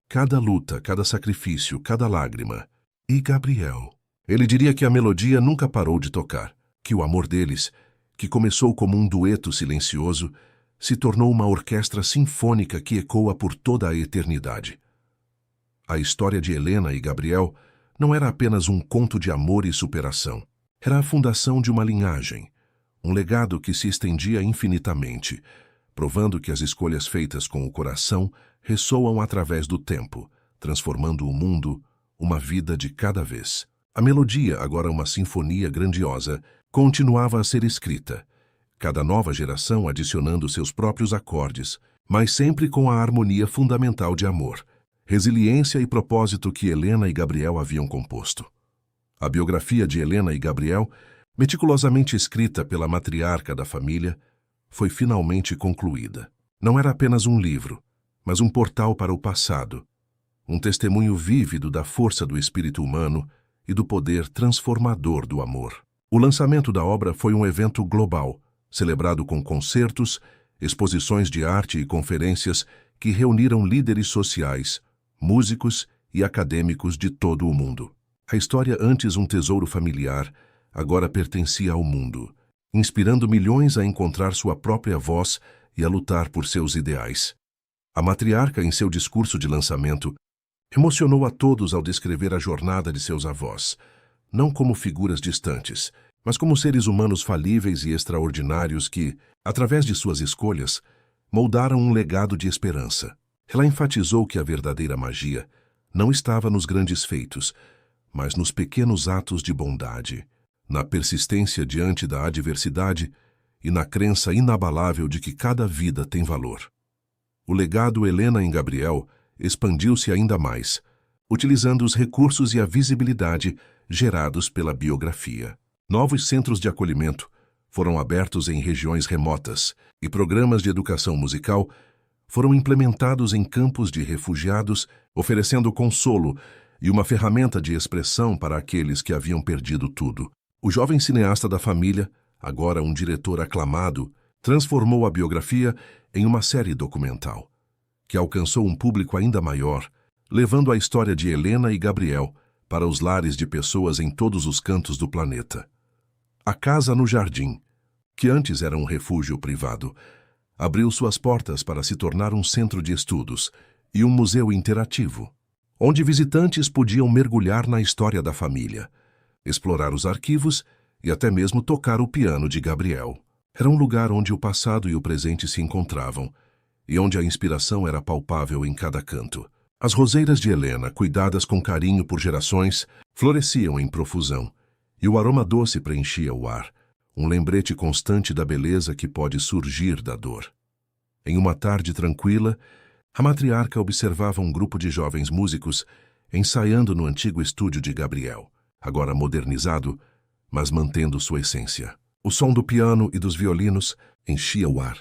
Cada luta, cada sacrifício, cada lágrima. E Gabriel? Ele diria que a melodia nunca parou de tocar, que o amor deles, que começou como um dueto silencioso, se tornou uma orquestra sinfônica que ecoa por toda a eternidade. A história de Helena e Gabriel não era apenas um conto de amor e superação. Era a fundação de uma linhagem, um legado que se estendia infinitamente, provando que as escolhas feitas com o coração ressoam através do tempo, transformando o mundo, uma vida de cada vez. A melodia, agora uma sinfonia grandiosa, continuava a ser escrita, cada nova geração adicionando seus próprios acordes, mas sempre com a harmonia fundamental de amor, resiliência e propósito que Helena e Gabriel haviam composto. A biografia de Helena e Gabriel, meticulosamente escrita pela matriarca da família, foi finalmente concluída. Não era apenas um livro, mas um portal para o passado, um testemunho vívido da força do espírito humano e do poder transformador do amor. O lançamento da obra foi um evento global, celebrado com concertos, exposições de arte e conferências que reuniram líderes sociais, músicos e acadêmicos de todo o mundo. A história, antes um tesouro familiar, agora pertencia ao mundo, inspirando milhões a encontrar sua própria voz e a lutar por seus ideais. A matriarca, em seu discurso de lançamento, emocionou a todos ao descrever a jornada de seus avós, não como figuras distantes, mas como seres humanos falíveis e extraordinários que, através de suas escolhas, moldaram um legado de esperança. Ela enfatizou que a verdadeira magia não estava nos grandes feitos, mas nos pequenos atos de bondade, na persistência diante da adversidade e na crença inabalável de que cada vida tem valor. O legado Helena em Gabriel expandiu-se ainda mais, utilizando os recursos e a visibilidade gerados pela biografia. Novos centros de acolhimento foram abertos em regiões remotas e programas de educação musical foram implementados em campos de refugiados, oferecendo consolo e uma ferramenta de expressão para aqueles que haviam perdido tudo. O jovem cineasta da família, agora um diretor aclamado, transformou a biografia em uma série documental, que alcançou um público ainda maior, levando a história de Helena e Gabriel para os lares de pessoas em todos os cantos do planeta. A Casa no Jardim, que antes era um refúgio privado, abriu suas portas para se tornar um centro de estudos e um museu interativo, onde visitantes podiam mergulhar na história da família, explorar os arquivos e até mesmo tocar o piano de Gabriel. Era um lugar onde o passado e o presente se encontravam e onde a inspiração era palpável em cada canto. As roseiras de Helena, cuidadas com carinho por gerações, floresciam em profusão, e o aroma doce preenchia o ar, um lembrete constante da beleza que pode surgir da dor. Em uma tarde tranquila, a matriarca observava um grupo de jovens músicos ensaiando no antigo estúdio de Gabriel, agora modernizado, mas mantendo sua essência. O som do piano e dos violinos enchia o ar,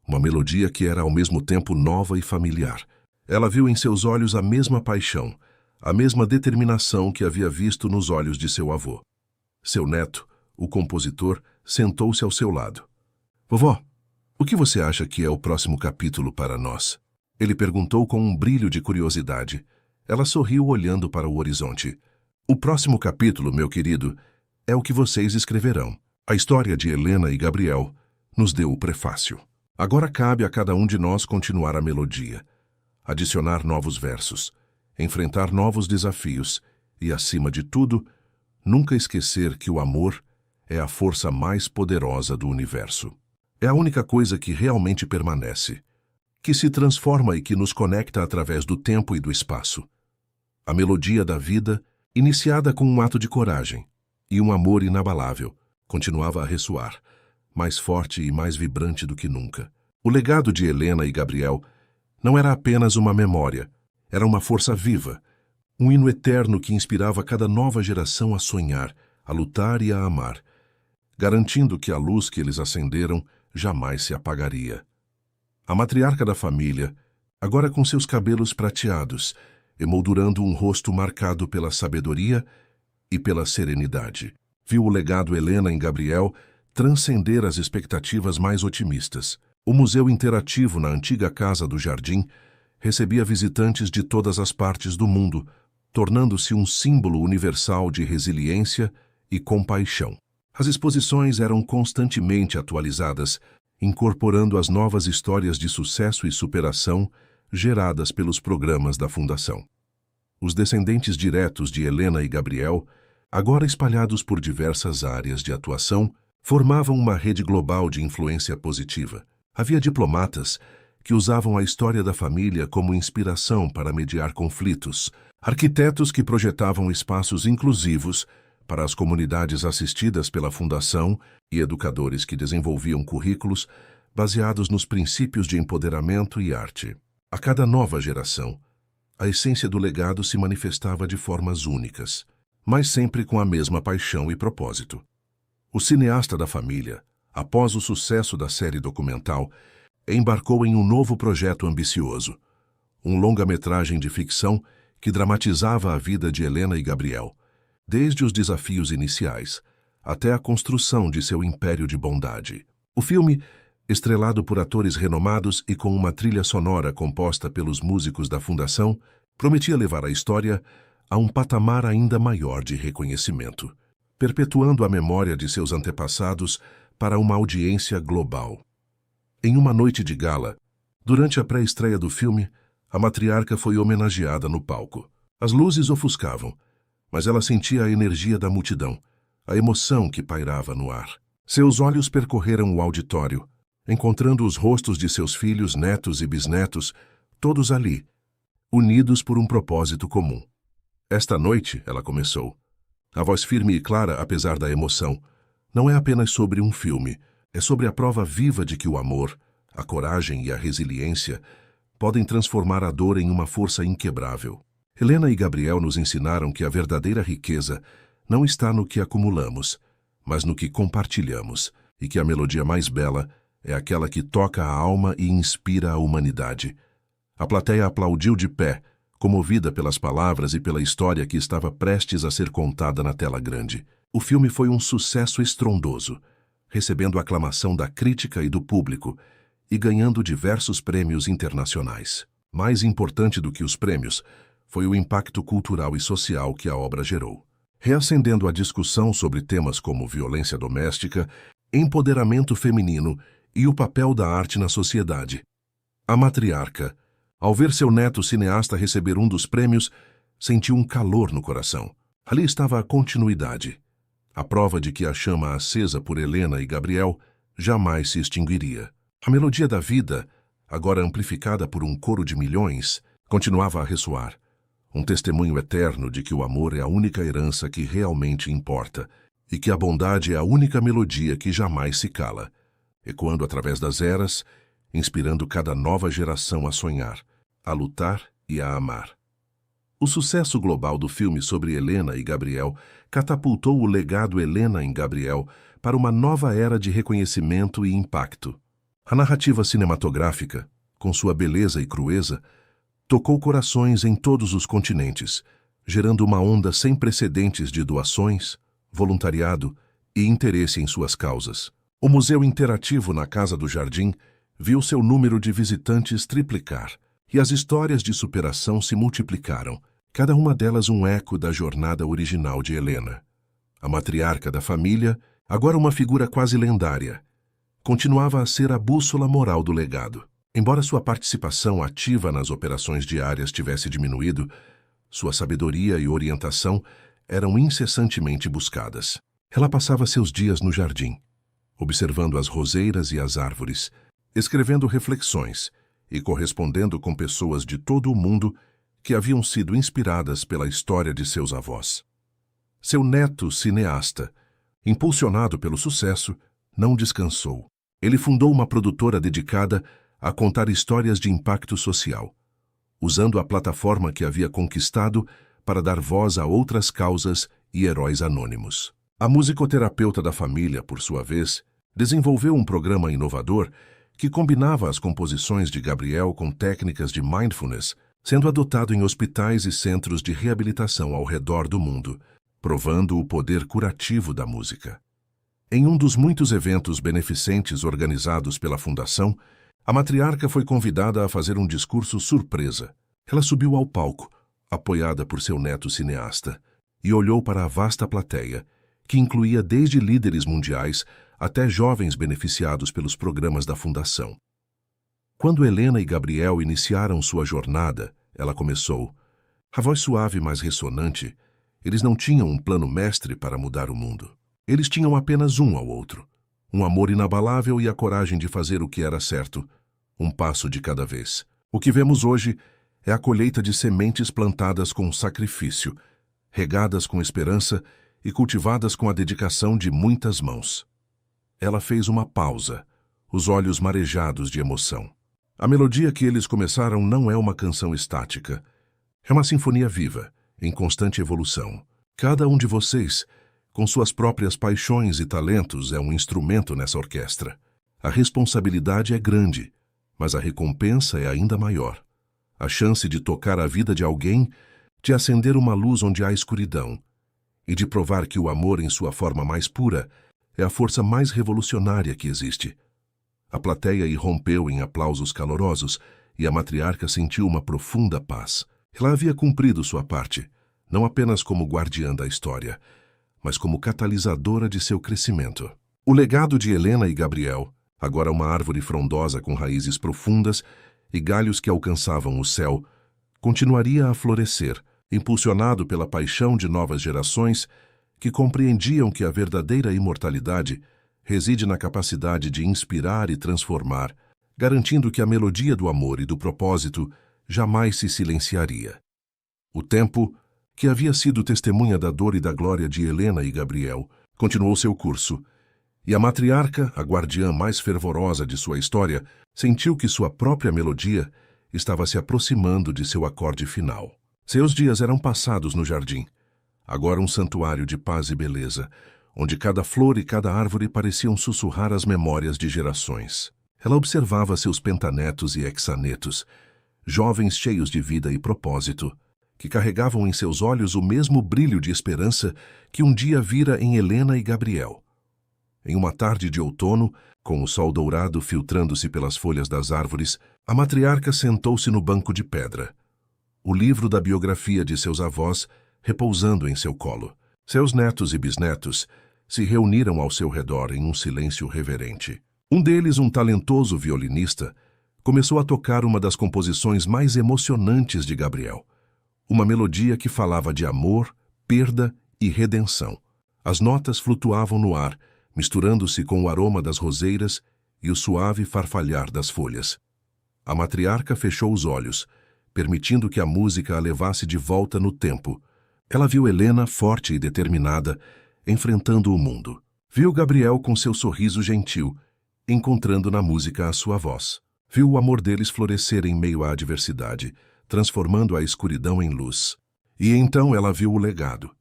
uma melodia que era ao mesmo tempo nova e familiar. Ela viu em seus olhos a mesma paixão, a mesma determinação que havia visto nos olhos de seu avô. Seu neto, o compositor, sentou-se ao seu lado. Vovó, o que você acha que é o próximo capítulo para nós? Ele perguntou com um brilho de curiosidade. Ela sorriu olhando para o horizonte. O próximo capítulo, meu querido, é o que vocês escreverão. A história de Helena e Gabriel nos deu o prefácio. Agora cabe a cada um de nós continuar a melodia, adicionar novos versos, enfrentar novos desafios e, acima de tudo, nunca esquecer que o amor é a força mais poderosa do universo. É a única coisa que realmente permanece, que se transforma e que nos conecta através do tempo e do espaço. A melodia da vida, iniciada com um ato de coragem e um amor inabalável, continuava a ressoar, mais forte e mais vibrante do que nunca. O legado de Helena e Gabriel não era apenas uma memória, era uma força viva, um hino eterno que inspirava cada nova geração a sonhar, a lutar e a amar, garantindo que a luz que eles acenderam jamais se apagaria. A matriarca da família, agora com seus cabelos prateados, emoldurando um rosto marcado pela sabedoria e pela serenidade, viu o legado Helena em Gabriel transcender as expectativas mais otimistas. O museu interativo na antiga Casa do Jardim recebia visitantes de todas as partes do mundo, tornando-se um símbolo universal de resiliência e compaixão. As exposições eram constantemente atualizadas, incorporando as novas histórias de sucesso e superação geradas pelos programas da Fundação. Os descendentes diretos de Helena e Gabriel, agora espalhados por diversas áreas de atuação, formavam uma rede global de influência positiva. Havia diplomatas que usavam a história da família como inspiração para mediar conflitos, arquitetos que projetavam espaços inclusivos para as comunidades assistidas pela Fundação e educadores que desenvolviam currículos baseados nos princípios de empoderamento e arte. A cada nova geração, a essência do legado se manifestava de formas únicas, mas sempre com a mesma paixão e propósito. O cineasta da família, após o sucesso da série documental, embarcou em um novo projeto ambicioso, um longa-metragem de ficção que dramatizava a vida de Helena e Gabriel, desde os desafios iniciais até a construção de seu império de bondade. O filme, estrelado por atores renomados e com uma trilha sonora composta pelos músicos da Fundação, prometia levar a história a um patamar ainda maior de reconhecimento, perpetuando a memória de seus antepassados para uma audiência global. Em uma noite de gala, durante a pré-estreia do filme, a matriarca foi homenageada no palco. As luzes ofuscavam, mas ela sentia a energia da multidão, a emoção que pairava no ar. Seus olhos percorreram o auditório, encontrando os rostos de seus filhos, netos e bisnetos, todos ali, unidos por um propósito comum. Esta noite, ela começou, a voz firme e clara apesar da emoção, não é apenas sobre um filme, é sobre a prova viva de que o amor, a coragem e a resiliência podem transformar a dor em uma força inquebrável. Helena e Gabriel nos ensinaram que a verdadeira riqueza não está no que acumulamos, mas no que compartilhamos, e que a melodia mais bela é aquela que toca a alma e inspira a humanidade. A plateia aplaudiu de pé, comovida pelas palavras e pela história que estava prestes a ser contada na tela grande. O filme foi um sucesso estrondoso, recebendo a aclamação da crítica e do público e ganhando diversos prêmios internacionais. Mais importante do que os prêmios foi o impacto cultural e social que a obra gerou, reacendendo a discussão sobre temas como violência doméstica, empoderamento feminino e o papel da arte na sociedade. A matriarca, ao ver seu neto cineasta receber um dos prêmios, sentiu um calor no coração. Ali estava a continuidade, a prova de que a chama acesa por Helena e Gabriel jamais se extinguiria. A melodia da vida, agora amplificada por um coro de milhões, continuava a ressoar, um testemunho eterno de que o amor é a única herança que realmente importa e que a bondade é a única melodia que jamais se cala, ecoando através das eras, inspirando cada nova geração a sonhar, a lutar e a amar. O sucesso global do filme sobre Helena e Gabriel catapultou o legado Helena em Gabriel para uma nova era de reconhecimento e impacto. A narrativa cinematográfica, com sua beleza e crueza, tocou corações em todos os continentes, gerando uma onda sem precedentes de doações, voluntariado e interesse em suas causas. O Museu Interativo na Casa do Jardim viu seu número de visitantes triplicar, e as histórias de superação se multiplicaram, cada uma delas um eco da jornada original de Helena. A matriarca da família agora uma figura quase lendária, continuava a ser a bússola moral do legado. Embora sua participação ativa nas operações diárias tivesse diminuído, sua sabedoria e orientação eram incessantemente buscadas. Ela passava seus dias no jardim, observando as roseiras e as árvores, escrevendo reflexões e correspondendo com pessoas de todo o mundo que haviam sido inspiradas pela história de seus avós. Seu neto, cineasta, impulsionado pelo sucesso, não descansou. Ele fundou uma produtora dedicada a contar histórias de impacto social, usando a plataforma que havia conquistado para dar voz a outras causas e heróis anônimos. A musicoterapeuta da família, por sua vez, desenvolveu um programa inovador que combinava as composições de Gabriel com técnicas de mindfulness, sendo adotado em hospitais e centros de reabilitação ao redor do mundo, provando o poder curativo da música. Em um dos muitos eventos beneficentes organizados pela Fundação, a matriarca foi convidada a fazer um discurso surpresa. Ela subiu ao palco, apoiada por seu neto cineasta, e olhou para a vasta plateia, que incluía desde líderes mundiais até jovens beneficiados pelos programas da Fundação. Quando Helena e Gabriel iniciaram sua jornada, ela começou. A voz suave mas ressonante, eles não tinham um plano mestre para mudar o mundo. Eles tinham apenas um ao outro, um amor inabalável e a coragem de fazer o que era certo, um passo de cada vez. O que vemos hoje é a colheita de sementes plantadas com sacrifício, regadas com esperança e cultivadas com a dedicação de muitas mãos. Ela fez uma pausa, os olhos marejados de emoção. A melodia que eles começaram não é uma canção estática. É uma sinfonia viva, em constante evolução. Cada um de vocês, com suas próprias paixões e talentos, é um instrumento nessa orquestra. A responsabilidade é grande, mas a recompensa é ainda maior. A chance de tocar a vida de alguém, de acender uma luz onde há escuridão, e de provar que o amor em sua forma mais pura é a força mais revolucionária que existe. A plateia irrompeu em aplausos calorosos e a matriarca sentiu uma profunda paz. Ela havia cumprido sua parte, não apenas como guardiã da história, mas como catalisadora de seu crescimento. O legado de Helena e Gabriel, agora uma árvore frondosa com raízes profundas e galhos que alcançavam o céu, continuaria a florescer, impulsionado pela paixão de novas gerações que compreendiam que a verdadeira imortalidade reside na capacidade de inspirar e transformar, garantindo que a melodia do amor e do propósito jamais se silenciaria. O tempo, que havia sido testemunha da dor e da glória de Helena e Gabriel, continuou seu curso, e a matriarca, a guardiã mais fervorosa de sua história, sentiu que sua própria melodia estava se aproximando de seu acorde final. Seus dias eram passados no jardim, agora um santuário de paz e beleza, onde cada flor e cada árvore pareciam sussurrar as memórias de gerações. Ela observava seus pentanetos e hexanetos, jovens cheios de vida e propósito, que carregavam em seus olhos o mesmo brilho de esperança que um dia vira em Helena e Gabriel. Em uma tarde de outono, com o sol dourado filtrando-se pelas folhas das árvores, a matriarca sentou-se no banco de pedra, o livro da biografia de seus avós repousando em seu colo. Seus netos e bisnetos se reuniram ao seu redor em um silêncio reverente. Um deles, um talentoso violinista, começou a tocar uma das composições mais emocionantes de Gabriel, uma melodia que falava de amor, perda e redenção. As notas flutuavam no ar, misturando-se com o aroma das roseiras e o suave farfalhar das folhas. A matriarca fechou os olhos, permitindo que a música a levasse de volta no tempo. Ela viu Helena forte e determinada, enfrentando o mundo. Viu Gabriel com seu sorriso gentil, encontrando na música a sua voz. Viu o amor deles florescer em meio à adversidade, transformando a escuridão em luz. E então ela viu o legado.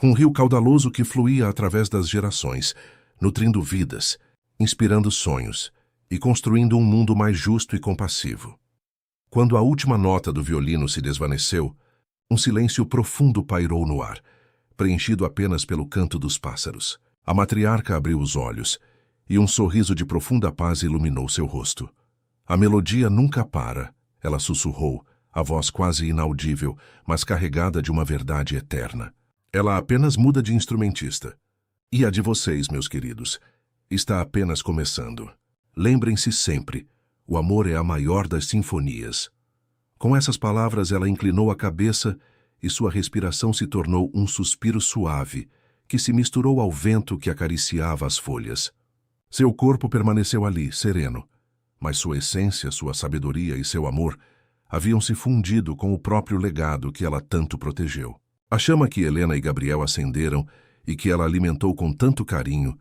Um rio caudaloso que fluía através das gerações, nutrindo vidas, inspirando sonhos e construindo um mundo mais justo e compassivo. Quando a última nota do violino se desvaneceu, um silêncio profundo pairou no ar, preenchido apenas pelo canto dos pássaros. A matriarca abriu os olhos, e um sorriso de profunda paz iluminou seu rosto. A melodia nunca para, ela sussurrou, a voz quase inaudível, mas carregada de uma verdade eterna. Ela apenas muda de instrumentista. E a de vocês, meus queridos, está apenas começando. Lembrem-se sempre, o amor é a maior das sinfonias. Com essas palavras, ela inclinou a cabeça e sua respiração se tornou um suspiro suave, que se misturou ao vento que acariciava as folhas. Seu corpo permaneceu ali, sereno, mas sua essência, sua sabedoria e seu amor haviam se fundido com o próprio legado que ela tanto protegeu. A chama que Helena e Gabriel acenderam e que ela alimentou com tanto carinho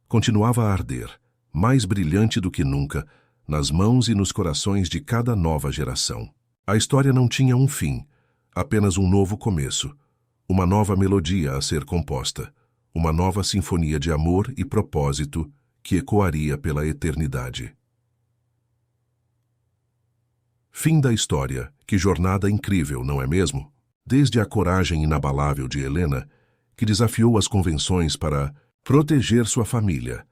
continuava a arder, mais brilhante do que nunca, nas mãos e nos corações de cada nova geração. A história não tinha um fim, apenas um novo começo, uma nova melodia a ser composta, uma nova sinfonia de amor e propósito que ecoaria pela eternidade. Fim da história. Que jornada incrível, não é mesmo? Desde a coragem inabalável de Helena, que desafiou as convenções para proteger sua família,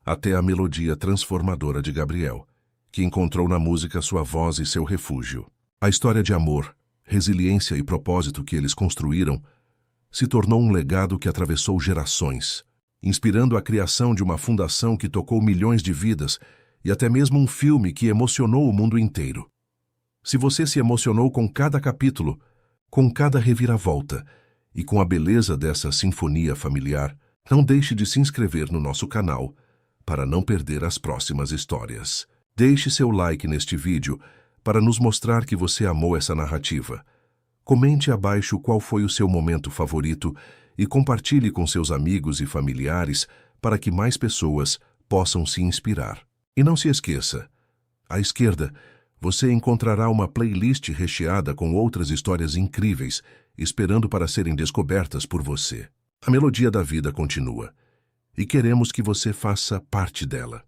até a melodia transformadora de Gabriel, que encontrou na música sua voz e seu refúgio. A história de amor, resiliência e propósito que eles construíram se tornou um legado que atravessou gerações, inspirando a criação de uma fundação que tocou milhões de vidas e até mesmo um filme que emocionou o mundo inteiro. Se você se emocionou com cada capítulo, com cada reviravolta e com a beleza dessa sinfonia familiar, não deixe de se inscrever no nosso canal para não perder as próximas histórias. Deixe seu like neste vídeo para nos mostrar que você amou essa narrativa. Comente abaixo qual foi o seu momento favorito e compartilhe com seus amigos e familiares para que mais pessoas possam se inspirar. E não se esqueça, à esquerda, você encontrará uma playlist recheada com outras histórias incríveis, esperando para serem descobertas por você. A melodia da vida continua, e queremos que você faça parte dela.